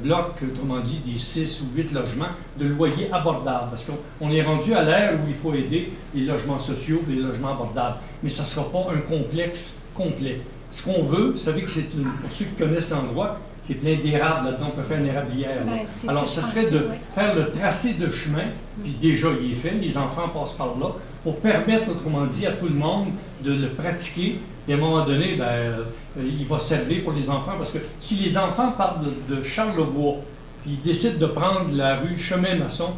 blocs, autrement dit, des 6 ou 8 logements de loyers abordables. Parce qu'on est rendu à l'ère où il faut aider les logements sociaux, les logements abordables. Mais ça ne sera pas un complexe complet. Ce qu'on veut, vous savez que c'est pour ceux qui connaissent l'endroit, c'est plein d'érables là-dedans, on peut faire une érablière. Ben, alors, ça serait de faire le tracé de chemin, puis déjà il est fait, les enfants passent par là, pour permettre, autrement dit, à tout le monde de le pratiquer. Et à un moment donné, ben, il va servir pour les enfants, parce que si les enfants partent de Charlebois, puis ils décident de prendre la rue Chemin-Masson,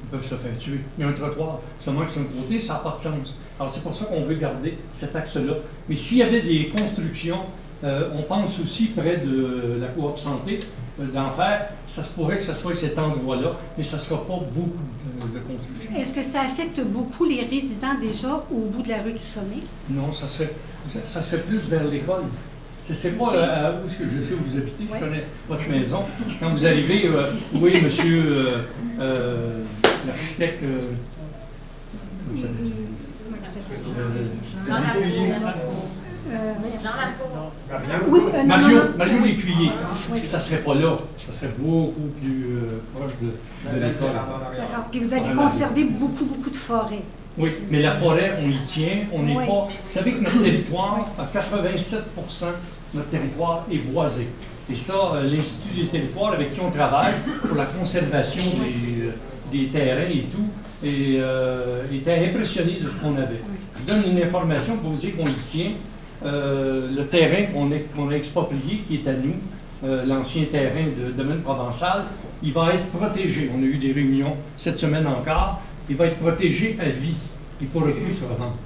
ils peuvent se faire tuer. Il y a un trottoir seulement que sur un côté, ça n'a pas de sens. Alors c'est pour ça qu'on veut garder cet axe-là. Mais s'il y avait des constructions, on pense aussi près de la coop santé, d'en faire, ça se pourrait que ce soit cet endroit-là, mais ça ne sera pas beaucoup de construction. Est-ce que ça affecte beaucoup les résidents déjà au bout de la rue du Sommet? Non, ça serait plus vers l'école. C'est pas à où est-ce que je sais où vous habitez, je connais votre maison. Quand vous arrivez, oui, monsieur l'architecte... Mario Lécuyer, ça ne serait pas là, ça serait beaucoup plus proche de l'école. D'accord. Puis vous allez conserver beaucoup de forêts. Oui, mais la forêt, on y tient, on n'est pas... Vous savez que notre territoire, à 87 % notre territoire est boisé. Et ça, l'Institut des territoires avec qui on travaille pour la conservation des terrains et tout, était impressionné de ce qu'on avait. Je donne une information pour vous dire qu'on y tient. Le terrain qu'on a exproprié, qui est à nous, l'ancien terrain de domaine provençal, il va être protégé. On a eu des réunions cette semaine encore. Il va être protégé à vie. Il ne pourra plus se revendre.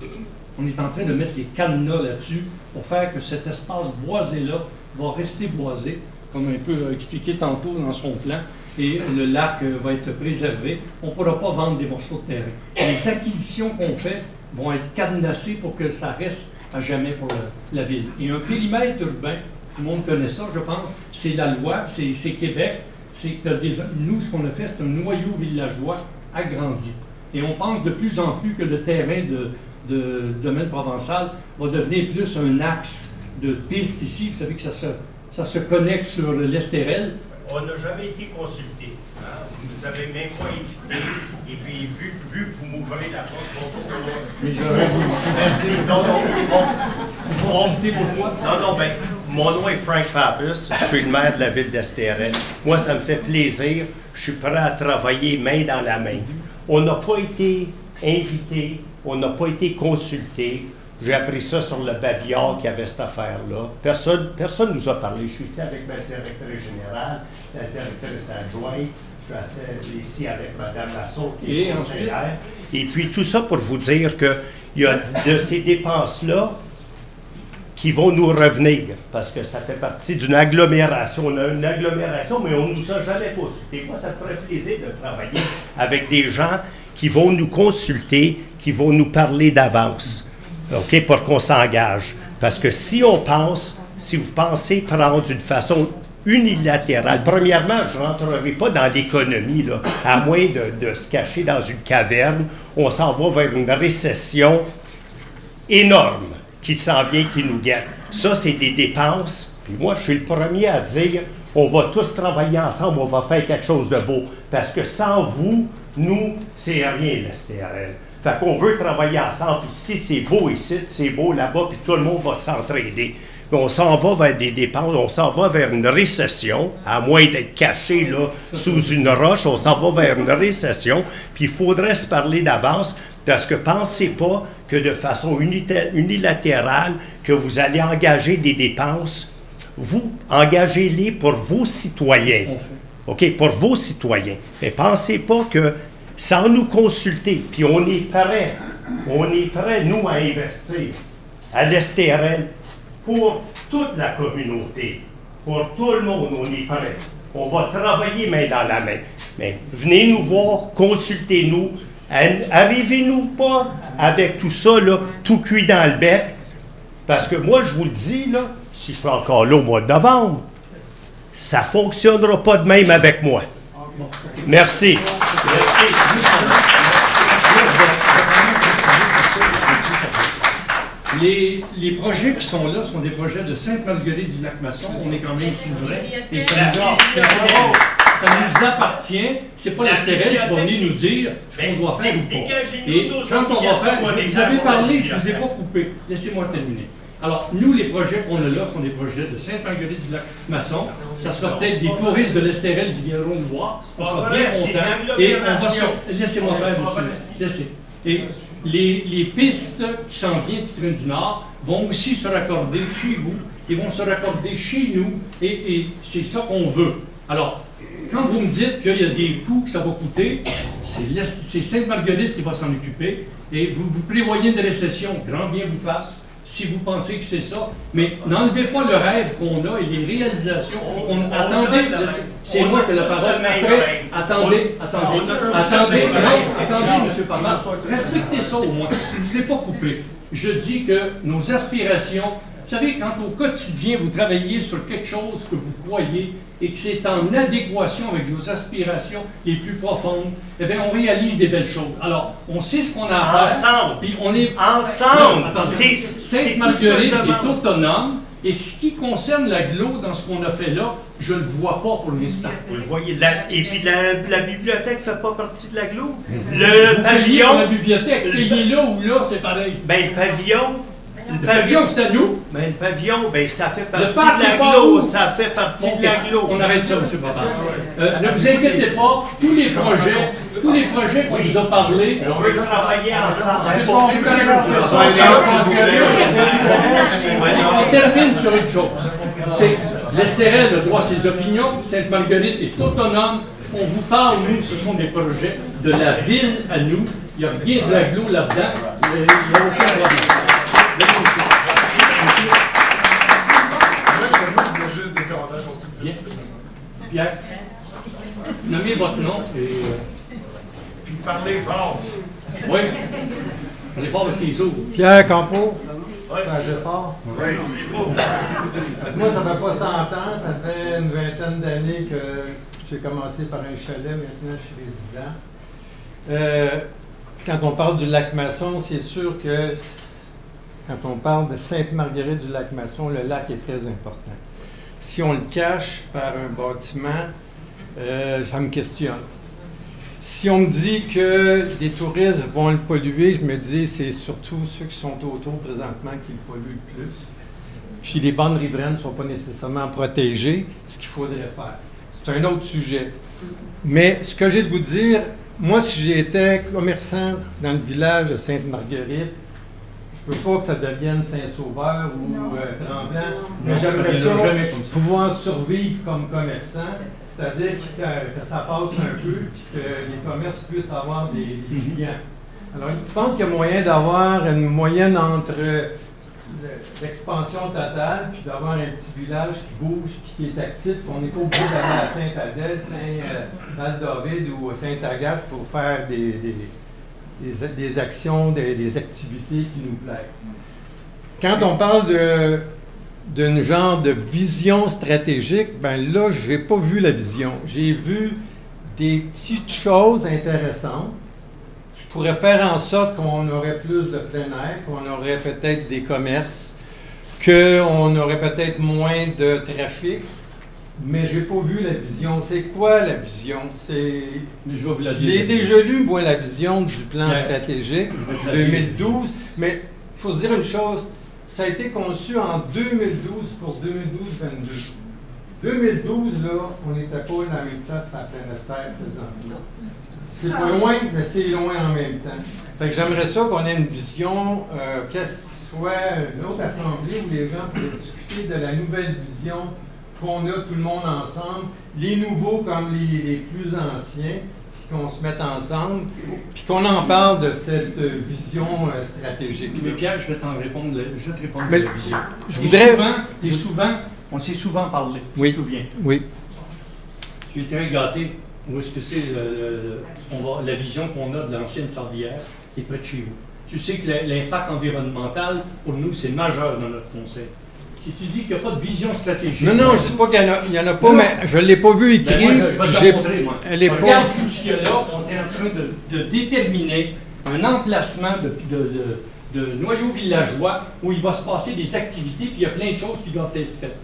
On est en train de mettre les cadenas là-dessus pour faire que cet espace boisé-là va rester boisé, comme un peu expliqué tantôt dans son plan, et le lac va être préservé. On ne pourra pas vendre des morceaux de terrain. Les acquisitions qu'on fait vont être cadenassées pour que ça reste à jamais pour la ville. Et un périmètre urbain, tout le monde connaît ça, je pense, c'est la loi, c'est Québec, c'est que nous, ce qu'on a fait, c'est un noyau villageois agrandi. Et on pense de plus en plus que le terrain de domaine provençal va devenir plus un axe de piste ici. Vous savez que ça se connecte sur l'Estérel. On n'a jamais été consulté. Hein? Vous n'avez même pas invité. Et puis, vu que vous m'ouvrez la porte, bonjour. Mais j'aurais voulu. Merci. Non, ben, mon nom est Frank Papus. Je suis le maire de la ville d'Estérel. Moi, ça me fait plaisir. Je suis prêt à travailler main dans la main. On n'a pas été invité. On n'a pas été consulté. J'ai appris ça sur le babillard qui avait cette affaire-là. Personne ne nous a parlé. Je suis ici avec ma directrice générale, la directrice adjointe. Je suis ici avec Mme Masson, qui est conseillère. Et puis, tout ça pour vous dire qu'il y a de ces dépenses-là qui vont nous revenir, parce que ça fait partie d'une agglomération. On a une agglomération, mais on ne nous a jamais consulté. Moi, ça me ferait plaisir de travailler avec des gens qui vont nous consulter, qui vont nous parler d'avance. OK, pour qu'on s'engage. Parce que si vous pensez prendre d'une façon unilatérale, premièrement, je ne rentrerai pas dans l'économie, là, à moins de se cacher dans une caverne. On s'en va vers une récession énorme qui s'en vient, qui nous guette. Ça, c'est des dépenses. Puis moi, je suis le premier à dire, On va tous travailler ensemble, on va faire quelque chose de beau. Parce que sans vous, nous, c'est rien, la STRL. Fait qu'on veut travailler ensemble, puis si c'est beau ici, c'est beau là-bas, puis tout le monde va s'entraider. On s'en va vers des dépenses, on s'en va vers une récession, à moins d'être caché là, sous une roche, on s'en va vers une récession, puis il faudrait se parler d'avance, parce que pensez pas que de façon unilatérale, que vous allez engager des dépenses, vous, engagez-les pour vos citoyens. OK, pour vos citoyens. Mais pensez pas que sans nous consulter, puis on est prêt, nous, à investir à l'STRL pour toute la communauté, pour tout le monde, on est prêt. On va travailler main dans la main. Mais venez nous voir, consultez-nous, arrivez-nous pas avec tout ça, là, tout cuit dans le bec, parce que moi, je vous le dis, là, si je suis encore là au mois de novembre, ça ne fonctionnera pas de même avec moi. Merci. Les projets qui sont là sont des projets de Sainte-Marguerite-du-Lac-Masson. On est quand même souverain. Et ça nous appartient. C'est pas la STRL qui va venir nous dire ce qu'on doit faire ou pas. Et quand on va faire, vous avez parlé, je ne vous ai pas coupé. Laissez-moi terminer. Alors, nous, les projets qu'on a là sont des projets de Sainte-Marguerite-du-Lac-Masson. Ça sera peut-être des touristes de l'STRL qui viendront nous voir. C'est pas ça bien content. Et on va laissez-moi faire, monsieur. Laissez. Et les pistes qui s'en viennent du Trône du Nord vont aussi se raccorder chez vous. Ils vont se raccorder chez nous. Et c'est ça qu'on veut. Alors, quand vous me dites qu'il y a des coûts que ça va coûter, c'est Sainte-Marguerite qui va s'en occuper. Et vous prévoyez une récession, grand bien vous fasse, si vous pensez que c'est ça. Mais n'enlevez pas le rêve qu'on a et les réalisations. Attendez, c'est moi qui ai la parole. Après, attendez, M. Parmas. Respectez ça au moins. Je ne vous ai pas coupé. Je dis que nos aspirations, vous savez, quand au quotidien, vous travaillez sur quelque chose que vous croyez et que c'est en adéquation avec vos aspirations les plus profondes, eh bien, on réalise des belles choses. Alors, on sait ce qu'on a à faire. Ensemble! Puis on est... Ensemble! Sainte-Marguerite est autonome. Et ce qui concerne l'agglo, dans ce qu'on a fait là, je ne le vois pas pour l'instant. Vous le voyez. Et puis la bibliothèque ne fait pas partie de l'agglo. Le pavillon... La bibliothèque, payez là ou là, c'est pareil. Ben, le pavillon... Le pavillon, c'est à nous. Ben, le pavillon, ben, ça fait partie de l'agglo. Ça fait partie de l'agglo. On arrête ça, M. Passas. Ne vous inquiétez pas, tous les projets qu'on nous a parlé... On veut travailler ensemble. On termine sur une chose. C'est l'STRL a droit à ses opinions. Sainte-Marguerite est autonome. Ce qu'on vous parle, nous, ce sont des projets de la ville à nous. Il n'y a rien de l'agglo là-dedans. Il n'y a aucun problème. Pierre, nommez votre nom et... Puis parlez fort. Oui. Parlez fort parce qu'il s'ouvre. Pierre Campeau. Ça fait fort. Oui. Moi, ça fait pas 100 ans, ça fait une vingtaine d'années que j'ai commencé par un chalet, maintenant je suis résident. Quand on parle du Lac-Masson, c'est sûr que quand on parle de Sainte-Marguerite-du-Lac-Masson, le lac est très important. Si on le cache par un bâtiment, ça me questionne. Si on me dit que des touristes vont le polluer, je me dis c'est surtout ceux qui sont autour présentement qui le polluent le plus. Puis les bandes riveraines ne sont pas nécessairement protégées, ce qu'il faudrait faire. C'est un autre sujet. Mais ce que j'ai de vous dire, moi si j'étais commerçant dans le village de Sainte-Marguerite, je ne veux pas que ça devienne Saint-Sauveur ou Tremblant, mais j'aimerais ça pouvoir survivre comme commerçant, c'est-à-dire que ça passe un peu et que les commerces puissent avoir des clients. Alors, je pense qu'il y a moyen d'avoir une moyenne entre l'expansion totale puis d'avoir un petit village qui bouge qui est actif. On n'est pas obligé d'aller à Sainte-Adèle, Saint-Val-David ou Sainte-Agathe pour faire des actions, des activités qui nous plaisent. Quand on parle d'un genre de vision stratégique, ben là, je n'ai pas vu la vision. J'ai vu des petites choses intéressantes qui pourraient faire en sorte qu'on aurait plus de plein air, qu'on aurait peut-être des commerces, qu'on aurait peut-être moins de trafic. mais j'ai pas vu la vision. C'est quoi la vision? Mais je vais vous la Je dire. l'ai déjà lu, moi, la vision du plan Bien. stratégique Je vais te la 2012, mais il faut se dire une chose, ça a été conçu en 2012 pour 2012-22. 2012, là, on n'était pas dans la même place à la planète Terre présentement. C'est pas loin, mais c'est loin en même temps. Fait que j'aimerais ça qu'on ait une vision, qu'est-ce qui soit une autre assemblée où les gens pourraient discuter de la nouvelle vision qu'on a tout le monde ensemble, les nouveaux comme les plus anciens, puis qu'on se mette ensemble, puis qu'on en parle de cette vision stratégique. Mais Pierre, je vais t'en répondre. Je vais te répondre Mais de la vision. je voudrais... On s'est souvent parlé. Oui. Tu te souviens? Oui. Tu es très gâté. Où est-ce que c'est la vision qu'on a de l'ancienne Sardière qui est près de chez vous? Tu sais que l'impact environnemental, pour nous, c'est majeur dans notre conseil. Si tu dis qu'il n'y a pas de vision stratégique... Non, je ne dis pas qu'il n'y en a pas, mais je ne l'ai pas vu écrit. Ben moi, je vais te la montrer, moi. Elle est Regarde pas... tout ce qu'il y a là. On est en train de déterminer un emplacement de noyau villageois où il va se passer des activités, puis il y a plein de choses qui doivent être faites.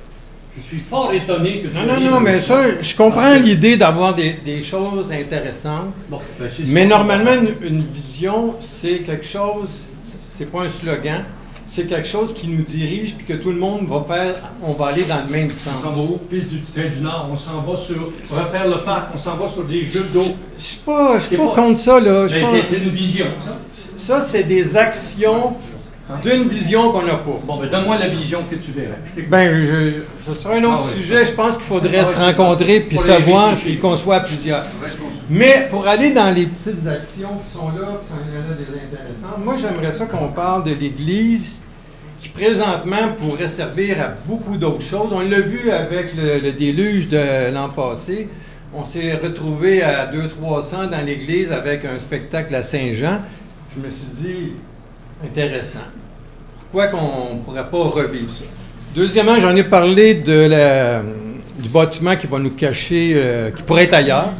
Je suis fort étonné que tu... Non, mais ça, je comprends l'idée d'avoir des choses intéressantes. Bon, ben mais normalement, une vision, c'est quelque chose, c'est pas un slogan, c'est quelque chose qui nous dirige puis que tout le monde va faire, on va aller dans le même sens. On s'en va aux pistes du train du Nord, on s'en va sur refaire le parc, on s'en va sur des jeux d'eau. Je suis pas contre ça, là. C'est une vision. Ça, c'est des actions d'une vision qu'on n'a pas. Bon, ben donne-moi la vision que tu verrais. Ce sera un autre sujet. Je pense qu'il faudrait se c'est rencontrer puis se voir réfléchir. puis qu'on soit à plusieurs. Mais pour aller dans les petites actions qui sont là, il y en a des intéressantes, moi j'aimerais ça qu'on parle de l'Église qui présentement pourrait servir à beaucoup d'autres choses. On l'a vu avec le déluge de l'an passé. On s'est retrouvé à 200-300 dans l'Église avec un spectacle à Saint-Jean. Je me suis dit, intéressant. Pourquoi qu'on ne pourrait pas revivre ça? Deuxièmement, j'en ai parlé du bâtiment qui va nous cacher, qui pourrait être ailleurs.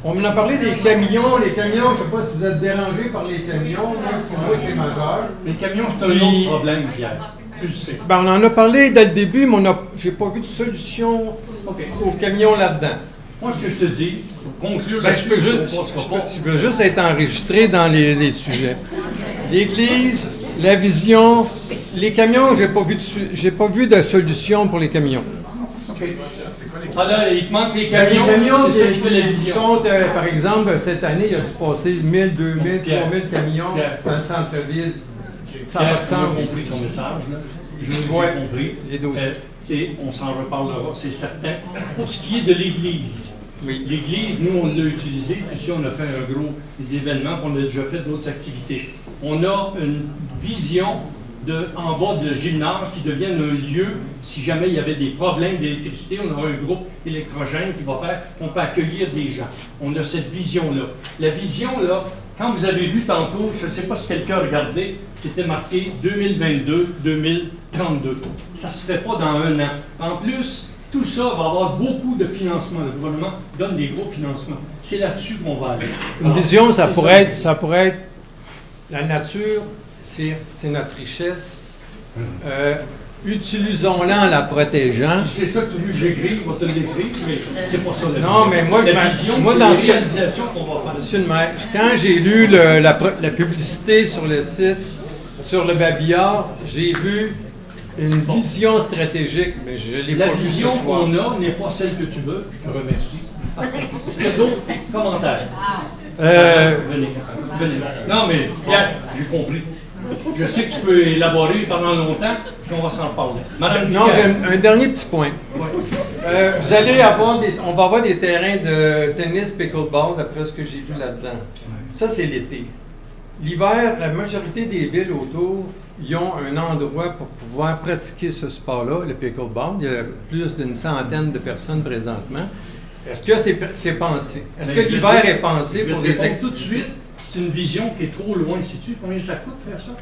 On m'en a parlé des camions. Les camions, je ne sais pas si vous êtes dérangés par les camions. Moi, c'est majeur. Les camions, c'est un autre problème, Pierre. Tu le sais. Ben, on en a parlé dès le début, mais je n'ai pas vu de solution aux camions là-dedans. Moi, ce que je te dis, pour conclure je veux juste être enregistré dans les sujets. L'Église, la vision, les camions, j'ai pas vu de solution pour les camions. Ah là, il te manque les camions, c'est ça qui fait la vision. Par exemple, cette année, il a dû passer 1000, 2000, 3000 camions dans le centre-ville. Ça n'a pas de sens. J'ai compris ton message, là. J'ai compris. Les dossiers. Et on s'en reparlera, c'est certain. Pour ce qui est de l'Église, oui. L'Église, nous, on l'a utilisé. Ici, on a fait un gros événement, on a déjà fait d'autres activités. On a une vision en bas de gymnase qui devienne un lieu, si jamais il y avait des problèmes d'électricité, on aura un groupe électrogène qui va faire qu'on peut accueillir des gens. On a cette vision-là. La vision, là, quand vous avez vu tantôt, je ne sais pas si quelqu'un a regardé, c'était marqué 2022-2032. Ça ne se fait pas dans un an. En plus, tout ça va avoir beaucoup de financement. Le gouvernement donne des gros financements. C'est là-dessus qu'on va aller. Une vision, ça pourrait être la nature, c'est notre richesse. Utilisons-la en la protégeant. C'est ça que tu veux que j'écrive, je vais te l'écrire, mais c'est pas ça la non, mais moi, dans ce réalisation qu'on va faire. Monsieur le maire, quand j'ai lu la publicité sur le site, sur le babillard, j'ai vu une vision stratégique, mais je ne l'ai pas vue. La vision qu'on a n'est pas celle que tu veux. Je te remercie. Est-ce qu'il y a d'autres commentaires? Venez. Non, mais Pierre, j'ai compris. Je sais que tu peux élaborer pendant longtemps, puis on va s'en parler. Madame non, j'ai un dernier petit point. Ouais. Vous allez on va avoir des terrains de tennis pickleball, d'après ce que j'ai vu là-dedans. Ouais. Ça, c'est l'été. L'hiver, la majorité des villes autour, ils ont un endroit pour pouvoir pratiquer ce sport-là, le pickleball. Il y a plus d'une centaine de personnes présentement. Est-ce que c'est pensé? Est-ce que l'hiver est pensé pour des activités? Tout de suite, c'est une vision qui est trop loin. Sais-tu combien ça coûte faire ça?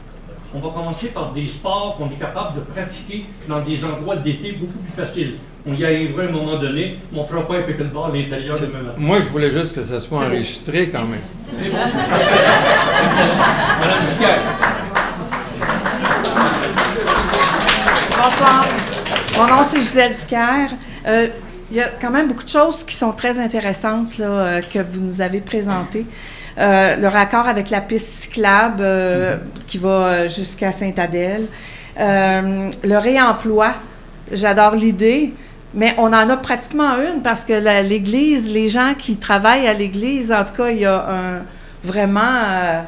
On va commencer par des sports qu'on est capable de pratiquer dans des endroits d'été beaucoup plus faciles. On y arrivera à un moment donné, mais on ne fera pas un pickleball à l'intérieur demain matin. Moi, je voulais juste que ça soit enregistré quand même. Madame Dicker. Bonsoir. Mon nom, c'est Gisèle Dicker. Il y a quand même beaucoup de choses qui sont très intéressantes là, que vous nous avez présentées. Le raccord avec la piste cyclable qui va jusqu'à Sainte-Adèle. Le réemploi, j'adore l'idée, mais on en a pratiquement une parce que l'Église, les gens qui travaillent à l'Église, en tout cas, il y a vraiment...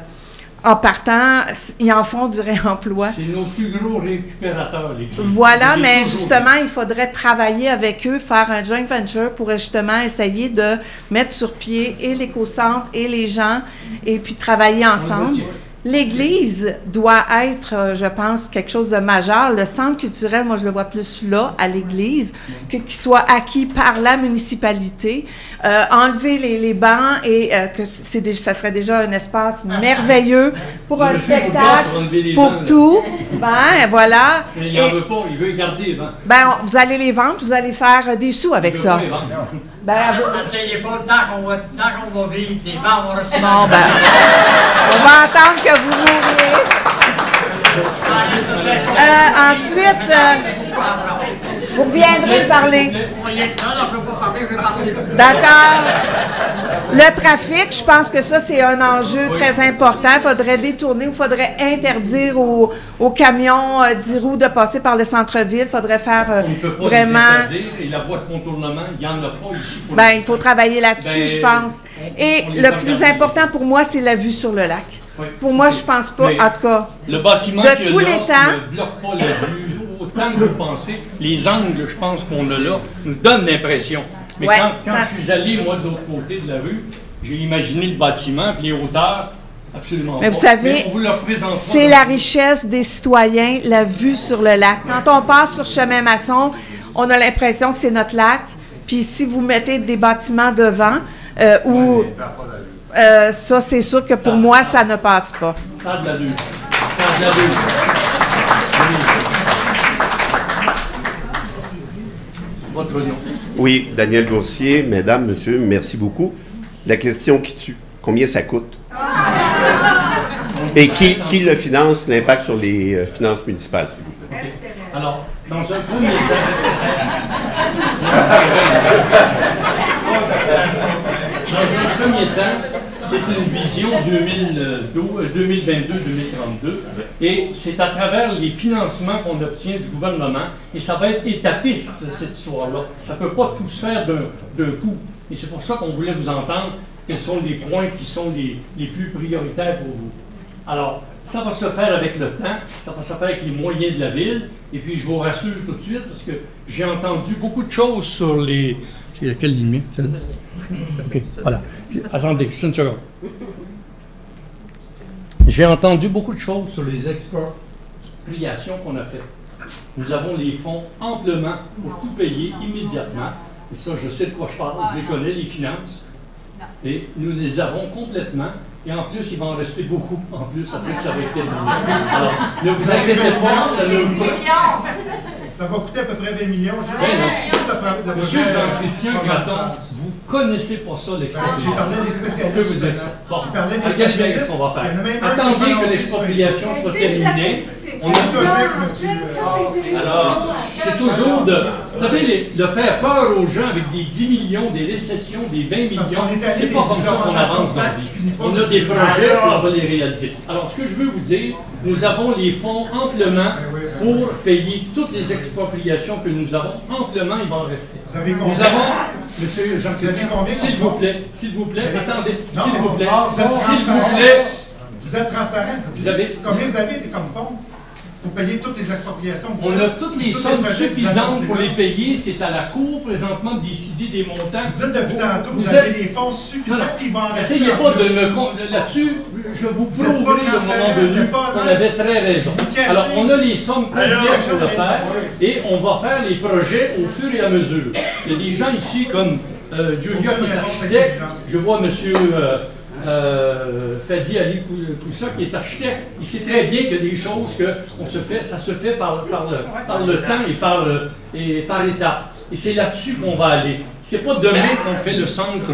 en partant, ils en font du réemploi. C'est nos plus gros récupérateurs, l'Église. Voilà, mais justement, il faudrait travailler avec eux, faire un joint venture pour justement essayer de mettre sur pied et l'éco-centre et les gens, et puis travailler ensemble. L'Église doit être, je pense, quelque chose de majeur. Le centre culturel, moi, je le vois plus là, à l'Église, qu'il soit acquis par la municipalité. Enlever les bancs et que ça serait déjà un espace merveilleux pour un spectacle, pour tout. Ben, voilà. Mais il n'en veut pas, il veut garder les bancs. Ben, vous allez les vendre, vous allez faire des sous avec ça. Ben, n'essayez pas le temps qu'on va vivre, les bancs vont rester. Bon, ben, on va attendre que vous mouriez. Ensuite, vous reviendrez parler. Non, je ne veux pas parler, je vais parler. D'accord. Le trafic, je pense que ça, c'est un enjeu très important. Il faudrait détourner ou il faudrait interdire aux camions 10 roues de passer par le centre-ville. Il faudrait faire on ne peut pas vraiment... les interdire, et la voie de contournement, il n'y en a pas ici. Ben, il faut travailler là-dessus, je pense. Et le plus important pour moi, c'est la vue sur le lac. Oui. Pour moi, je pense pas, en tout cas, le bâtiment de tous les temps... ne bloque pas la vue autant que vous pensez. Les angles, je pense, qu'on a là, nous donnent l'impression. Mais ouais, quand je suis allé, moi, de l'autre côté de la rue, j'ai imaginé le bâtiment, puis les hauteurs, absolument mais pas. Vous savez, c'est la richesse des citoyens, la vue sur le lac. Quand on passe sur Chemin Masson, on a l'impression que c'est notre lac. Puis si vous mettez des bâtiments devant, ça, c'est sûr que pour moi, ça ne passe pas. Ça a de la vue. Ça a de la vue. Votre nom. Oui, Daniel Gourcier. Mesdames, Monsieur, merci beaucoup. La question qui tue, combien ça coûte? Et qui le finance, l'impact sur les finances municipales, s'il vous plaît? Alors, dans un premier temps, c'est une vision 2022-2032 et c'est à travers les financements qu'on obtient du gouvernement et ça va être étapiste, cette histoire-là. Ça ne peut pas tout se faire d'un coup. Et c'est pour ça qu'on voulait vous entendre quels sont les points qui sont les plus prioritaires pour vous. Alors, ça va se faire avec le temps, ça va se faire avec les moyens de la ville. Et puis, je vous rassure tout de suite, parce que j'ai entendu beaucoup de choses sur les... C'est laquelle ligne? OK, voilà. Attendez, juste une seconde. J'ai entendu beaucoup de choses sur les expropriations qu'on a faites. Nous avons les fonds amplement pour tout payer immédiatement. Et ça, je sais de quoi je parle, je les connais, les finances. Et nous les avons complètement. Et en plus, il va en rester beaucoup, en plus, après que ça va être terminé. Alors, ne vous inquiétez pas, ça nous... Ça va coûter à peu près 20 millions. Monsieur Jean-Christian Gratton, vous ne connaissez pas ça, l'expropriation. J'ai parlé des spécialistes. On peut vous dire ça. Bon, regardez ce qu'on va faire. Attendez que l'expropriation soit terminée. Alors, c'est toujours de... Vous savez, de faire peur aux gens avec des 10 millions, des récessions, des 20 millions, c'est pas comme ça qu'on avance dans la vie. On a des projets et on va les réaliser. Alors, ce que je veux vous dire, nous avons les fonds amplement pour payer toutes les expropriations que nous avons. Amplement, il va en rester. Nous avons, monsieur Jean-Christian, s'il vous plaît, attendez, s'il vous plaît, vous êtes transparent. Combien vous avez comme fonds pour payer toutes les expropriations? On a toutes les sommes suffisantes pour les payer. C'est à la Cour présentement de décider des montants. Vous dites depuis tantôt que vous avez des fonds suffisants qui vont en rester. Essayez pas de me... Là-dessus, je vous prouverai le moment venu qu'on avait très raison. Alors, on a les sommes complètes pour le faire et on va faire les projets au fur et à mesure. Il y a des gens ici comme Julia qui est architecte. Je vois monsieur... Fadi Ali Koussa, qui est architecte, il sait très bien que des choses qu'on se fait, ça se fait par le temps et par étapes. Et c'est là-dessus qu'on va aller. C'est pas demain qu'on fait le centre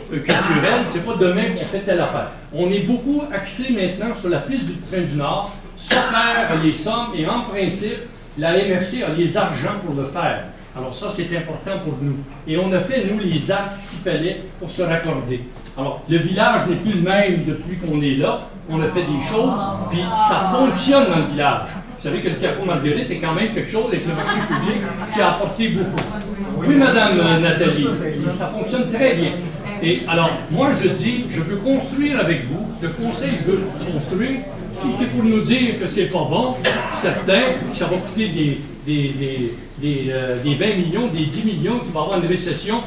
culturel, c'est pas demain qu'on fait telle affaire. On est beaucoup axé maintenant sur la piste du train du Nord, sur faire les sommes, et en principe, la MRC a les argents pour le faire. Alors ça, c'est important pour nous. Et on a fait, nous, les axes qu'il fallait pour se raccorder. Alors, le village n'est plus le même depuis qu'on est là. On a fait des choses, puis ça fonctionne dans le village. Vous savez que le Carrefour Marguerite est quand même quelque chose avec le marché public qui a apporté beaucoup. Oui, Madame Nathalie, ça fonctionne très bien. Et alors, moi, je dis, je veux construire avec vous. Le conseil veut construire. Si c'est pour nous dire que c'est pas bon, certain, que ça va coûter des 20 millions, des 10 millions, qu'il va y avoir une récession,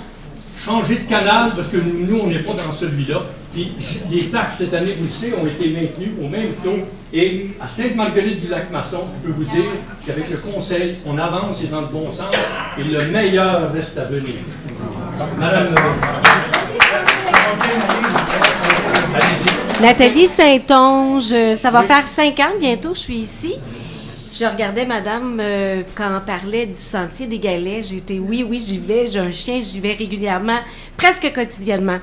changer de canal, parce que nous, on n'est pas dans celui-là. Puis les taxes cette année, vous le savez, ont été maintenues au même taux. Et à Sainte-Marguerite-du-Lac-Masson, je peux vous dire qu'avec le conseil, on avance et dans le bon sens, et le meilleur reste à venir. Madame Nathalie Saint-Onge, ça va faire 5 ans bientôt, je suis ici. Je regardais madame quand on parlait du sentier des Galets. J'étais oui, j'y vais, j'ai un chien, j'y vais régulièrement, presque quotidiennement.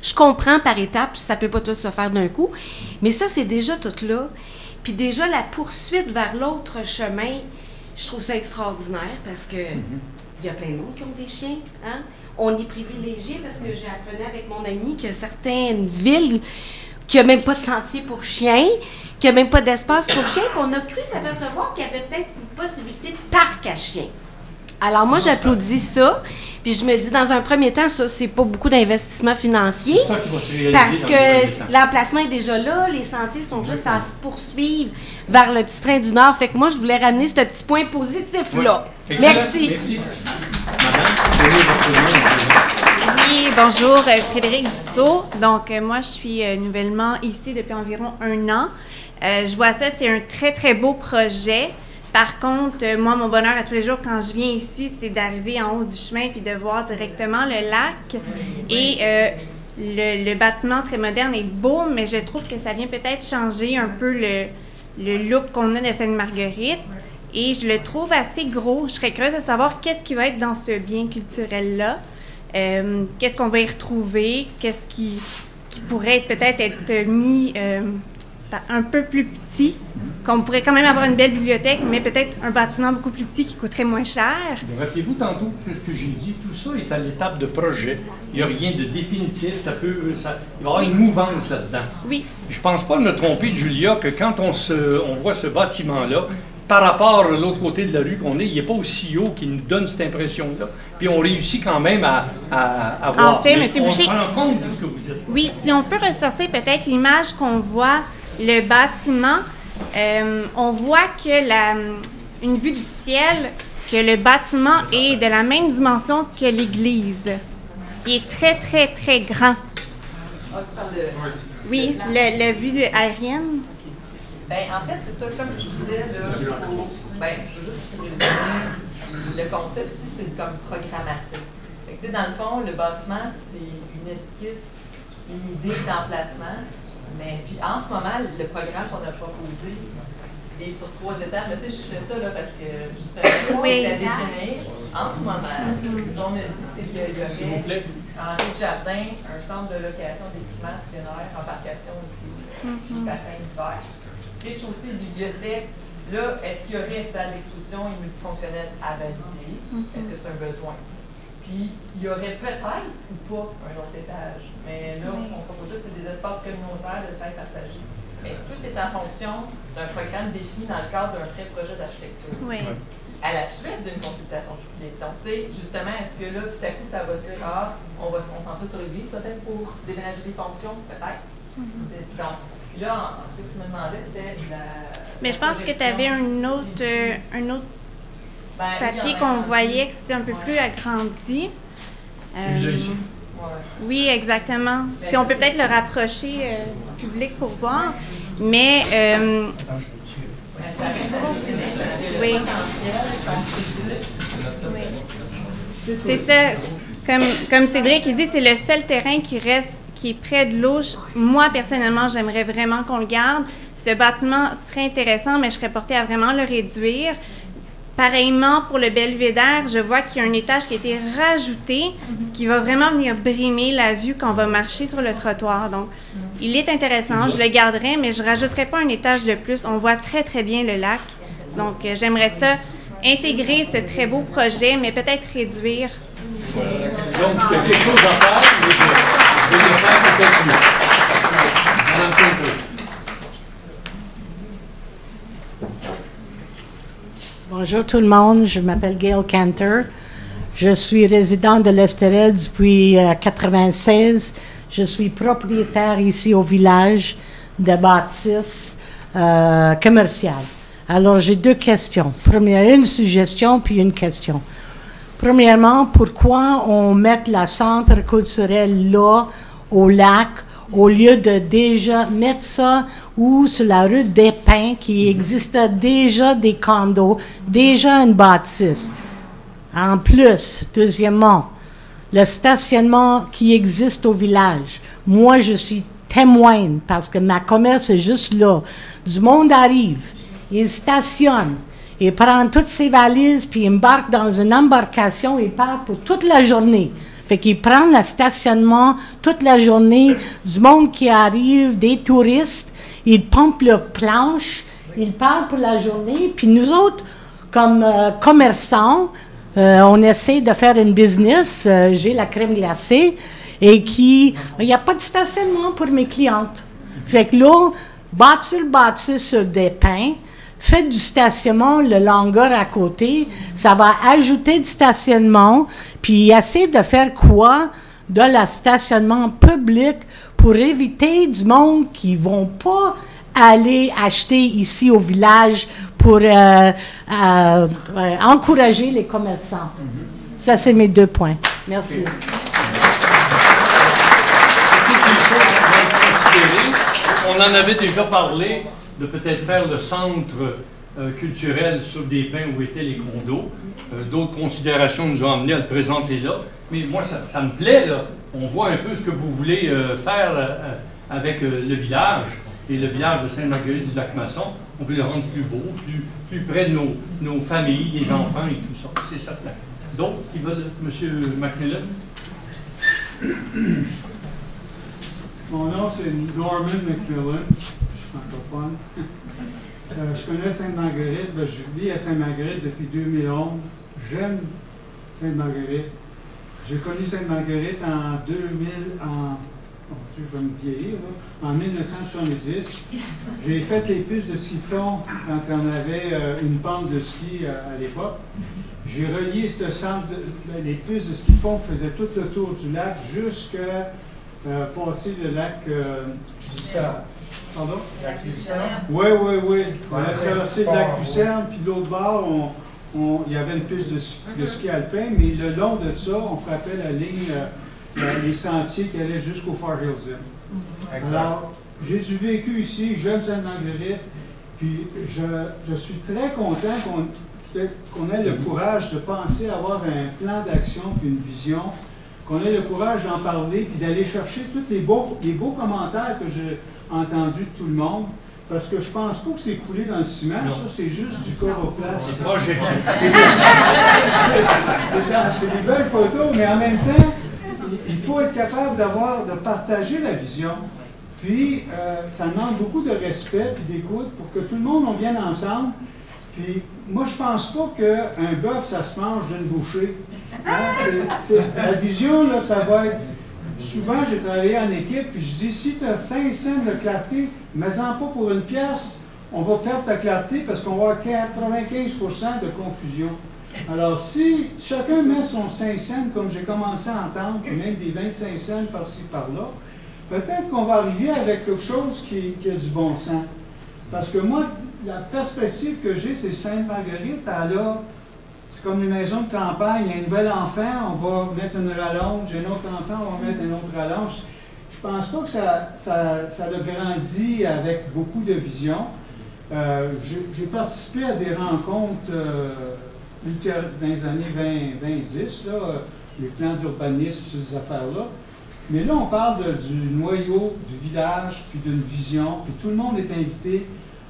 Je comprends par étapes, ça peut pas tout se faire d'un coup, mais ça, c'est déjà tout là. Puis déjà, la poursuite vers l'autre chemin, je trouve ça extraordinaire parce que il y a plein de monde qui ont des chiens, hein? On est privilégiés parce que j'ai appris avec mon ami que certaines villes qui n'a même pas de sentier pour chiens, qui n'a même pas d'espace pour chiens, qu'on a cru s'apercevoir qu'il y avait peut-être une possibilité de parc à chiens. Alors moi, j'applaudis ça, puis je me dis, dans un premier temps, ça, c'est pas beaucoup d'investissement financier, parce que l'emplacement est déjà là, les sentiers sont juste à se poursuivre vers le petit train du Nord. Fait que moi, je voulais ramener ce petit point positif-là. Oui. Merci. Merci. Oui, bonjour, Frédéric Dussault. Donc, moi, je suis nouvellement ici depuis environ 1 an. Je vois ça, c'est un très, très beau projet. Par contre, moi, mon bonheur à tous les jours quand je viens ici, c'est d'arriver en haut du chemin puis de voir directement le lac. Et le bâtiment très moderne est beau, mais je trouve que ça vient peut-être changer un peu le look qu'on a de Sainte-Marguerite. Et je le trouve assez gros. Je serais curieuse de savoir qu'est-ce qui va être dans ce bien culturel-là. Qu'est-ce qu'on va y retrouver? Qu'est-ce qui pourrait peut-être être mis un peu plus petit? Qu'on pourrait quand même avoir une belle bibliothèque, mais peut-être un bâtiment beaucoup plus petit qui coûterait moins cher. Rappelez-vous tantôt ce que j'ai dit, tout ça est à l'étape de projet. Il n'y a rien de définitif, il va y avoir une mouvance là-dedans. Oui. Je ne pense pas me tromper, Julia, que quand on voit ce bâtiment-là, par rapport à l'autre côté de la rue qu'on est, il n'est pas aussi haut qui nous donne cette impression-là. Puis on réussit quand même à voir. En fait, M. Boucher, on se rend compte de ce que vous dites. Oui, si on peut ressortir peut-être l'image qu'on voit, le bâtiment, on voit que une vue du ciel, que le bâtiment est de la même dimension que l'église, ce qui est très, très, très grand. Ah, tu parles de... Oui, la vue aérienne. Bien, en fait, c'est ça, comme je disais, là, je peux juste résumer. Le concept ici, c'est comme programmatique. Fait que, dans le fond, le bâtiment, c'est une esquisse, une idée d'emplacement. Mais puis, en ce moment, le programme qu'on a proposé, il est sur 3 étapes. Tu sais, je fais ça là, parce que, justement, c'est à définir. En ce moment, ce qu'on me dit, c'est qu'il y aurait en rez-de-jardin un centre de location d'équipements plein air, embarcation et patins d'hiver. Rez-de-chaussée, bibliothèque. Là, est-ce qu'il y aurait salle d'exposition et multifonctionnelle à valider? Est-ce que c'est un besoin? Puis, il y aurait peut-être ou pas un autre étage. Mais là, ce qu'on propose, c'est des espaces communautaires de taille partagée. Mais tout est en fonction d'un programme défini dans le cadre d'un vrai projet d'architecture. Oui. À la suite d'une consultation publique. Donc, tu sais, justement, est-ce que là, tout à coup, ça va se dire, on va se concentrer sur l'église, peut-être pour déménager des fonctions, peut-être? Donc, puis là, ce que tu me demandais, c'était Mais je pense que tu avais un autre papier qu'on voyait, que c'était un peu plus agrandi. Oui, exactement. On peut peut-être le rapprocher du public pour voir. Mais... oui. C'est ça. Comme Cédric il dit, c'est le seul terrain qui est près de l'eau. Moi, personnellement, j'aimerais vraiment qu'on le garde. Ce bâtiment serait intéressant, mais je serais portée à vraiment le réduire. Pareillement, pour le belvédère, je vois qu'il y a un étage qui a été rajouté, ce qui va vraiment venir brimer la vue quand on va marcher sur le trottoir. Donc, il est intéressant, je le garderai, mais je ne rajouterai pas un étage de plus. On voit très, très bien le lac. Donc, j'aimerais ça intégrer ce très beau projet, mais peut-être réduire. Donc, il y a quelque chose à faire, mais je vais le faire peut-être mieux. Madame Pinto. Bonjour tout le monde, je m'appelle Gail Cantor. Je suis résidente de l'Estérel depuis 1996. Je suis propriétaire ici au village de bâtisses commerciales. Alors j'ai deux questions. Première, une suggestion puis une question. Premièrement, pourquoi on met le centre culturel là, au lac, au lieu de déjà mettre ça ou sur la rue des Pins, qui existait déjà des condos, déjà une bâtisse. En plus, deuxièmement, le stationnement qui existe au village. Moi, je suis témoin parce que ma commerce est juste là. Du monde arrive, il stationne, il prend toutes ses valises, puis il embarque dans une embarcation, il part pour toute la journée. Fait qu'il prend le stationnement toute la journée, du monde qui arrive, des touristes, il pompe leur planche, il part pour la journée, puis nous autres, comme commerçants, on essaie de faire une business, j'ai la crème glacée, et il n'y a pas de stationnement pour mes clientes. Fait que là, bâtir sur des pins, faites du stationnement le longueur à côté, ça va ajouter du stationnement, puis essayer de faire quoi de le stationnement public pour éviter du monde qui ne vont pas aller acheter ici au village pour encourager les commerçants. Ça, c'est mes deux points. Merci. On en avait déjà parlé de peut-être faire le centre culturel sur des pins où étaient les condos. D'autres considérations nous ont amené à le présenter là. Mais moi, ça me plaît, là. On voit un peu ce que vous voulez faire avec le village. Et le village de Sainte-Marguerite-du-Lac-Masson, on veut le rendre plus beau, plus près de nos familles, les enfants et tout ça. C'est certain. D'autres qui veulent, M. Macmillan? Mon nom, c'est Norman McMillan. Je suis francophone. Je connais Sainte-Marguerite. Je vis à Sainte-Marguerite depuis 2011. J'aime Sainte-Marguerite. J'ai connu Sainte-Marguerite en 2000, je vais me vieillir, là, en 1970. J'ai fait les pistes de ski de fond quand on avait une pente de ski à l'époque. J'ai relié ce centre, les pistes de ski de fond faisaient tout le tour du lac jusqu'à passer le lac Lucerne. Pardon? Lac Lucerne? Oui. On a traversé le lac Lucerne, puis l'autre bord, il y avait une piste de ski alpin, mais le long de ça, on frappait la ligne, les sentiers qui allaient jusqu'au Far Hills Inn. Alors, j'ai du vécu ici, j'aime Sainte-Marguerite, puis je suis très content qu'on ait le courage de penser avoir un plan d'action puis une vision, qu'on ait le courage d'en parler puis d'aller chercher tous les beaux commentaires que j'ai entendus de tout le monde. Parce que je pense pas que c'est coulé dans le ciment, ça c'est juste du coroplast. C'est des belles photos, mais en même temps, il faut être capable de partager la vision. Puis, ça demande beaucoup de respect et d'écoute pour que tout le monde vienne ensemble. Puis, moi, je pense pas qu'un bœuf, ça se mange d'une bouchée. Hein? La vision, là, ça va être... Souvent, j'ai travaillé en équipe, puis je dis, si tu as 5 cents de clarté, mets-en pas pour une pièce, on va perdre ta clarté parce qu'on va avoir 95% de confusion. Alors, si chacun met son 5 cents, comme j'ai commencé à entendre, puis même des 25 cents par-ci, par-là, peut-être qu'on va arriver avec quelque chose qui a du bon sens. Parce que moi, la perspective que j'ai, c'est Sainte-Marguerite, c'est comme une maison de campagne, il y a un nouvel enfant, on va mettre une rallonge, un autre enfant, on va mettre une autre rallonge. Je pense pas que ça a grandi avec beaucoup de vision. J'ai participé à des rencontres dans les années 2010, les plans d'urbanisme, ces affaires-là. Mais là, on parle du noyau du village, puis d'une vision, puis tout le monde est invité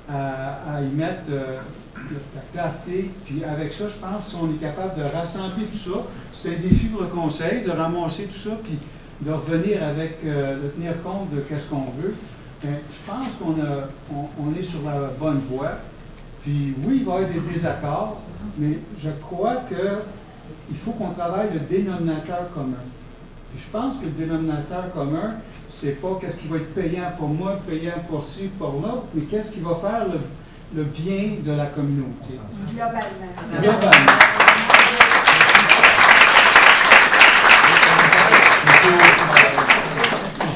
à y mettre la clarté. Puis avec ça, je pense, si on est capable de rassembler tout ça, c'est un défi pour le conseil, de ramasser tout ça, puis de revenir avec, de tenir compte de qu'est-ce qu'on veut. Mais je pense qu'on est sur la bonne voie. Puis oui, il va y avoir des désaccords, mais je crois qu'il faut qu'on travaille le dénominateur commun. Puis je pense que le dénominateur commun, c'est pas qu'est-ce qui va être payant pour moi, payant pour ci, pour l'autre, mais qu'est-ce qui va faire le bien de la communauté. Globalement.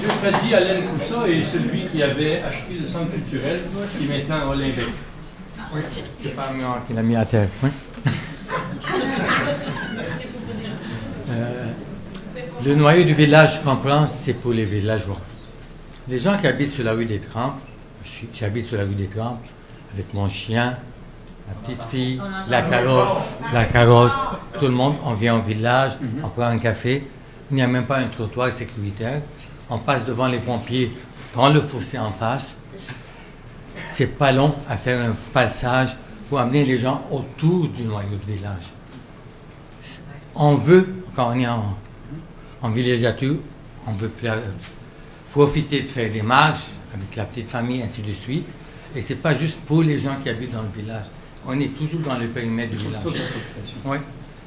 M. Freddy Alain Coussa est celui qui avait acheté le centre culturel, qui est maintenant olympique. Oui, c'est pas moi qui l'a mis à terre. Oui. Le noyau du village, je comprends, c'est pour les villageois. Les gens qui habitent sur la rue des Trempes, j'habite sur la rue des Trempes, avec mon chien, ma petite fille, la carrosse, tout le monde, on vient au village, on prend un café, il n'y a même pas un trottoir sécuritaire, on passe devant les pompiers dans le fossé en face. C'est pas long à faire un passage pour amener les gens autour du noyau de village. On veut, quand on est en villégiature, on veut profiter de faire des marches avec la petite famille, ainsi de suite. Et c'est pas juste pour les gens qui habitent dans le village. On est toujours dans le périmètre du village. Oui,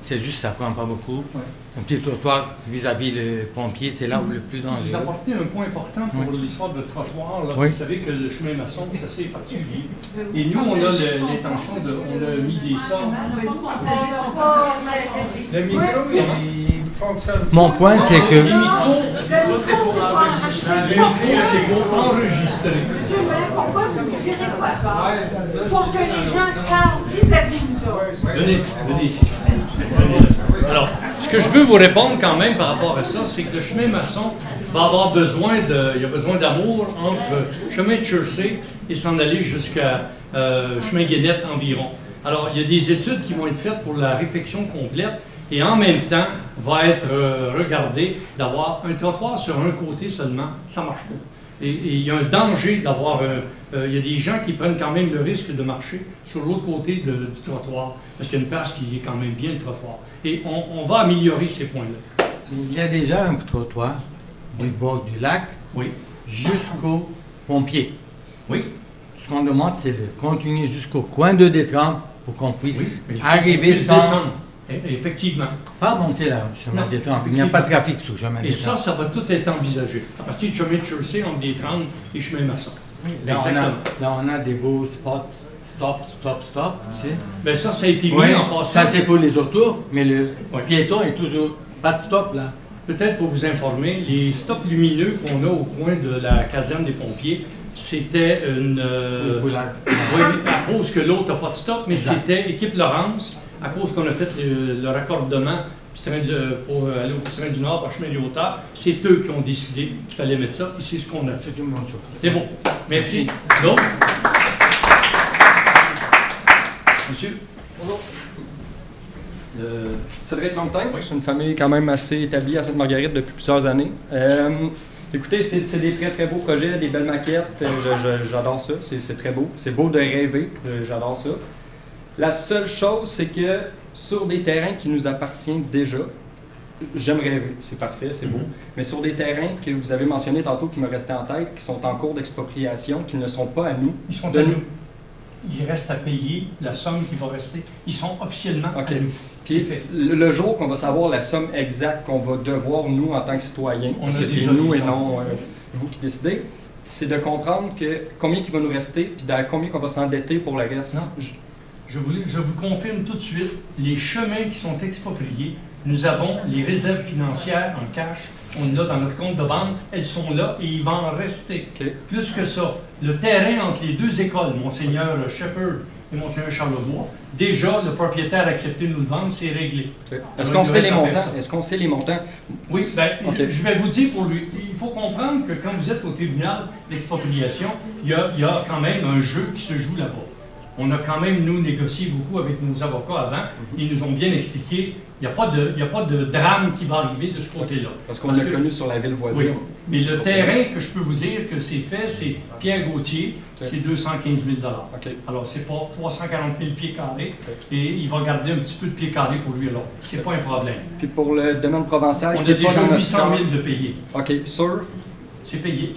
c'est juste ça, prend pas beaucoup. Ouais. Un petit trottoir vis-à-vis le pompier, c'est là où le plus dangereux. Vous apportez un point important pour l'histoire de trottoir. Là. Oui. Vous savez que le chemin maçon, c'est assez particulier. Et nous, on a l'intention de... On a mis des sorts. Le micro, il fonctionne. Mon point, c'est que... Le micro, c'est pour enregistrer. Le micro, c'est pour enregistrer. Monsieur, pourquoi vous ne virez pas pour que les gens parlent vis-à-vis de nous autres? Venez ici. Alors, ce que je veux vous répondre quand même par rapport à ça, c'est que le chemin maçon va avoir besoin il y a besoin d'amour entre chemin de Chaussée et s'en aller jusqu'à chemin Guénette environ. Alors, il y a des études qui vont être faites pour la réfection complète et en même temps, va être regardé d'avoir un trottoir sur un côté seulement. Ça ne marche pas. Et il y a un danger d'avoir... il y a des gens qui prennent quand même le risque de marcher sur l'autre côté du trottoir, parce qu'il y a une place qui est quand même bien le trottoir. Et on va améliorer ces points-là. Il y a déjà un trottoir du bord du lac jusqu'au pompier. Oui. Ce qu'on demande, c'est de continuer jusqu'au coin de Détrempes pour qu'on puisse arriver sans... descendre. Effectivement. Pas monter là, chemin des Trempes. Il n'y a pas de trafic sur le chemin des Trempes. Et ça va tout être envisagé. À partir du chemin de Chaussée, entre des Trempes et chemin maçon. Là, on a des beaux spots. Stop, tu sais. Ben ça a été mis en passant. Ça, c'est pour les autos, mais le piéton est toujours pas de stop, là. Peut-être pour vous informer, les stops lumineux qu'on a au coin de la caserne des pompiers, c'était une... oui, à cause que l'autre n'a pas de stop, mais c'était équipe Laurence, à cause qu'on a fait le raccordement pour aller au chemin du Nord par chemin du Hautard. C'est eux qui ont décidé qu'il fallait mettre ça, et c'est ce qu'on a fait. C'est une bonne chose. C'est bon. Merci. Donc, monsieur. Bonjour. Cédric Longtemps, c'est une famille quand même assez établie à Sainte-Marguerite depuis plusieurs années. Écoutez, c'est des très très beaux projets, des belles maquettes, j'adore ça, c'est très beau. C'est beau de rêver, j'adore ça. La seule chose, c'est que sur des terrains qui nous appartiennent déjà, j'aime rêver, c'est parfait, c'est beau, mais sur des terrains que vous avez mentionnés tantôt qui me restaient en tête, qui sont en cours d'expropriation, qui ne sont pas à nous. Ils sont à nous. Il reste à payer la somme qui va rester. Ils sont officiellement à nous. Puis, le jour qu'on va savoir la somme exacte qu'on va devoir, nous, en tant que citoyens, parce que c'est nous et non vous qui décidez, c'est de comprendre que combien il va nous rester, puis combien on va s'endetter pour le reste. Non. Je vous confirme tout de suite, les chemins qui sont expropriés, nous avons les réserves financières en cash, on a dans notre compte de banque, elles sont là et il va en rester. Plus que ça, le terrain entre les deux écoles, Monseigneur Shepherd et Monseigneur Charlebois, déjà le propriétaire a accepté de nous le vendre, c'est réglé. Est-ce qu'on sait les montants? Est-ce qu'on sait les montants? Oui, je vais vous dire pour lui, il faut comprendre que quand vous êtes au tribunal d'expropriation, il y a quand même un jeu qui se joue là-bas. On a quand même, nous, négocié beaucoup avec nos avocats avant. Ils nous ont bien expliqué, il n'y a pas de drame qui va arriver de ce côté-là. Parce qu'on l'a connu sur la ville voisine. Oui. Mais le terrain que je peux vous dire que c'est fait, c'est Pierre Gauthier, qui est 215 000 Alors, c'est pas 340 000 pieds carrés. Et il va garder un petit peu de pieds carrés pour lui, alors. C'est pas un problème. Puis pour le domaine provincial, on a déjà 800 000 de payer. OK. Sûr? C'est payé.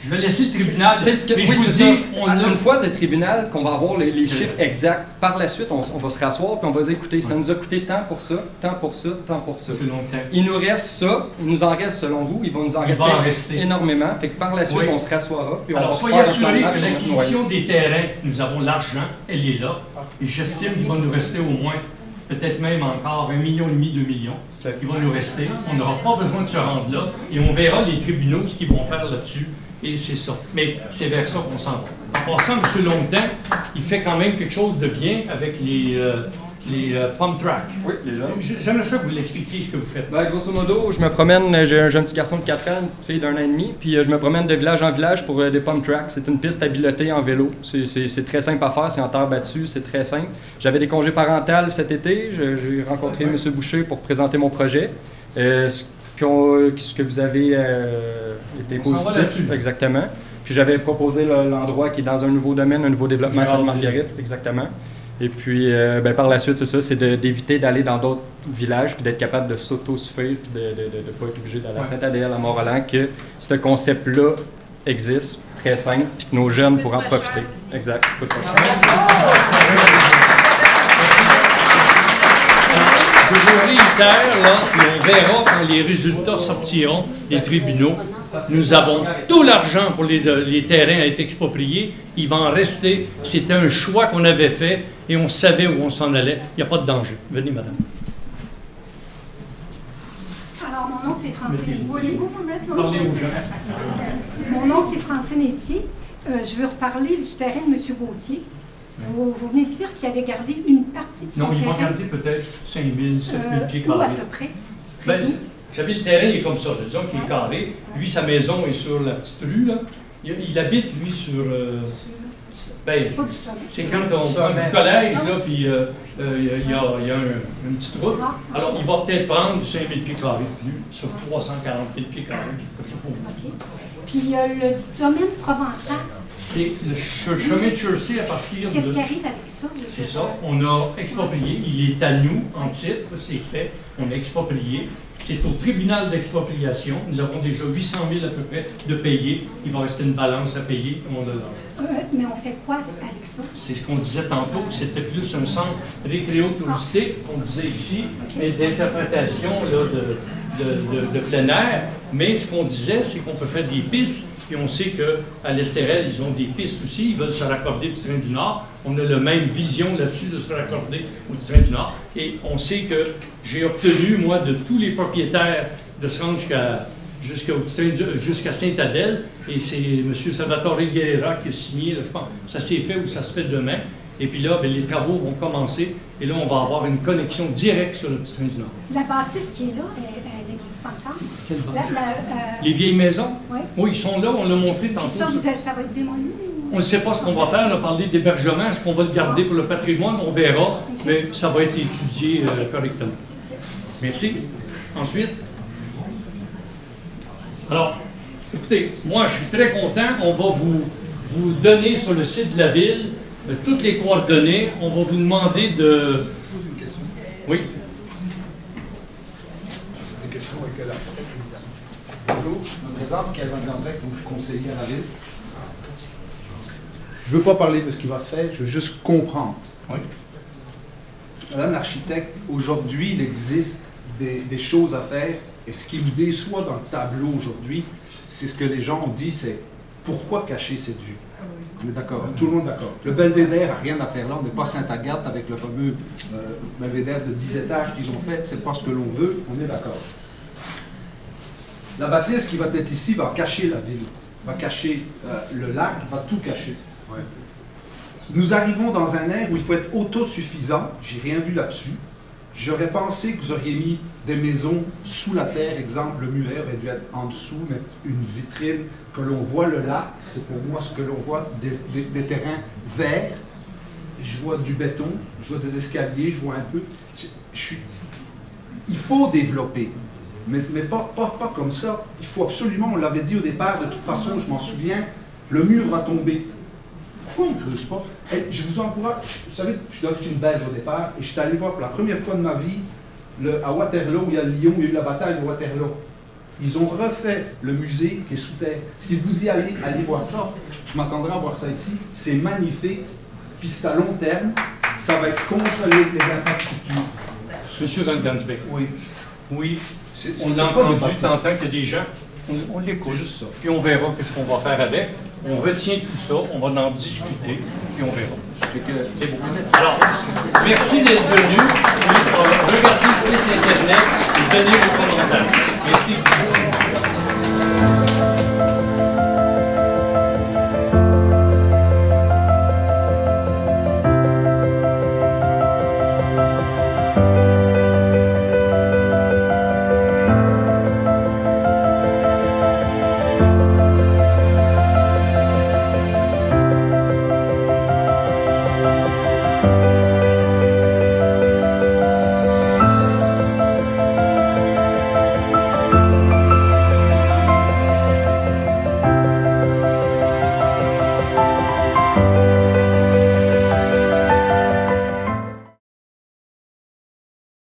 Je vais laisser le tribunal. C'est ce que, mais oui, je vous c'est dis, ça. Une fois le tribunal, qu'on va avoir les chiffres exacts, par la suite, on va se rasseoir et on va dire, écoutez, ça nous a coûté tant pour ça, tant pour ça, tant pour ça. Il nous reste ça, il nous en reste selon vous, il va nous en rester énormément. Fait que par la suite, on se rassoira. Puis alors, on va soyez assurés que l'acquisition des terrains, nous avons l'argent, elle est là. Et j'estime qu'il va nous rester au moins, peut-être même encore 1,5 million, 2 millions. Il va nous rester. On n'aura pas besoin de se rendre là. Et on verra les tribunaux ce qu'ils vont faire là-dessus. Et c'est ça. Mais c'est vers ça qu'on s'en va. En passant, M. Longtemps, il fait quand même quelque chose de bien avec les pump tracks. Oui, les gens. J'aimerais ça que vous l'expliquiez ce que vous faites. Ben, grosso modo, je me promène, j'ai un jeune petit garçon de 4 ans, une petite fille d'1 an et demi, puis je me promène de village en village pour des pump tracks. C'est une piste habilitée en vélo. C'est très simple à faire, c'est en terre battue, c'est très simple. J'avais des congés parentaux cet été, j'ai rencontré M. Boucher pour présenter mon projet. Ce que vous avez été positif, exactement. Puis j'avais proposé l'endroit qui est dans un nouveau domaine, un nouveau développement à Sainte-Marguerite, exactement. Et puis, par la suite, c'est ça, c'est d'éviter d'aller dans d'autres villages, puis d'être capable de s'auto-suffire, puis de ne pas être obligé d'aller à Saint-Adèle, à Mont-Roland, que ce concept-là existe, très simple, puis que nos jeunes pourront en profiter. Exact. Je vous réitère, là, puis on verra quand les résultats sortiront des tribunaux. Nous avons tout l'argent pour les terrains à être expropriés. Il va en rester. C'était un choix qu'on avait fait et on savait où on s'en allait. Il n'y a pas de danger. Venez, madame. Alors, mon nom, c'est Francine Etier. Parlez aux gens. Mon nom, c'est Francine Etier. Je veux reparler du terrain de M. Gauthier. Vous venez de dire qu'il avait gardé une partie de son terrain. Non, il va garder peut-être 5 000, 7 000 pieds carrés. Où à peu près? Ben, vous savez, le terrain il est comme ça. Disons qu'il est carré. Lui, sa maison est sur la petite rue. Là. Il habite, lui, sur... c'est quand on prend du collège, là, puis il y a une petite route. Alors, il va peut-être prendre 5 000 pieds carrés de plus sur 340 000 pieds carrés. Comme ça pour vous. Puis le domaine provençal. C'est le chemin de chaussée à partir de... Qu'est-ce qui arrive avec ça? C'est ça. On a exproprié. Il est à nous, en titre. C'est fait. On a exproprié. C'est au tribunal d'expropriation. Nous avons déjà 800 000 à peu près de payer. Il va rester une balance à payer. Mais on fait quoi avec ça? C'est ce qu'on disait tantôt. C'était plus un centre récréo-touristique, qu'on disait ici, mais d'interprétation de plein air. Mais ce qu'on disait, c'est qu'on peut faire des pistes. Puis on sait qu'à l'Estérel, ils ont des pistes aussi. Ils veulent se raccorder au train du Nord. On a la même vision là-dessus de se raccorder au train du Nord. Et on sait que j'ai obtenu, moi, de tous les propriétaires de se rendre jusqu'à Sainte-Adèle. Et c'est M. Salvatore Guerrera qui a signé, là, je pense, ça s'est fait ou ça se fait demain. Et puis là, les travaux vont commencer. Et là, on va avoir une connexion directe sur le petit train du Nord. La bâtisse qui est là, elle existe encore? Les vieilles maisons? Oui. Oui, ils sont là, on l'a montré tantôt. Puis ça va être démoli? On ne sait pas ce qu'on va faire, on a parlé d'hébergement, est-ce qu'on va le garder pour le patrimoine? On verra, mais ça va être étudié correctement. Merci. Ensuite? Alors, écoutez, moi je suis très content, on va vous donner sur le site de la ville toutes les coordonnées, on va vous demander de... Oui? Bonjour, je me présente, Kevin Gandrec, donc je suis conseiller à la ville. Je ne veux pas parler de ce qui va se faire, je veux juste comprendre. Oui. Madame l'architecte, aujourd'hui, il existe des choses à faire, et ce qui me déçoit dans le tableau aujourd'hui, c'est ce que les gens ont dit, c'est pourquoi cacher cette vue? On est d'accord, tout le monde est d'accord. Le belvédère n'a rien à faire là, on n'est pas Sainte-Agathe avec le fameux belvédère de 10 étages qu'ils ont fait, c'est pas ce que l'on veut, on est d'accord. La bâtisse qui va être ici va cacher la ville, va cacher le lac, va tout cacher. Ouais. Nous arrivons dans un air où il faut être autosuffisant, j'ai rien vu là-dessus. J'aurais pensé que vous auriez mis des maisons sous la terre, exemple, le muret aurait dû être en dessous, mettre une vitrine, que l'on voit le lac, c'est pour moi ce que l'on voit, des terrains verts, je vois du béton, je vois des escaliers, je vois un peu. Il faut développer, mais pas comme ça. Il faut absolument, on l'avait dit au départ, de toute façon, je m'en souviens, le mur va tomber. Pourquoi on ne creuse pas? Et je vous encourage, vous savez, je suis d'origine belge au départ, et je suis allé voir pour la première fois de ma vie, à Waterloo, où il y a le lion, il y a eu la bataille de Waterloo. Ils ont refait le musée qui est sous terre. Si vous y allez voir ça, je m'attendrai à voir ça ici. C'est magnifique. Puis c'est à long terme. Ça va être contre les infrastructures. Monsieur Van Gansbeck. Oui. Oui. On c'est a pas entendu de t'entends qu'il y a des gens. On l'écoute. Juste ça. Puis on verra ce qu'on va faire avec. On retient tout ça. On va en discuter. Puis on verra. C'est bon. Alors, merci d'être venu. Regardez le site Internet et donnez vos commentaires. Merci.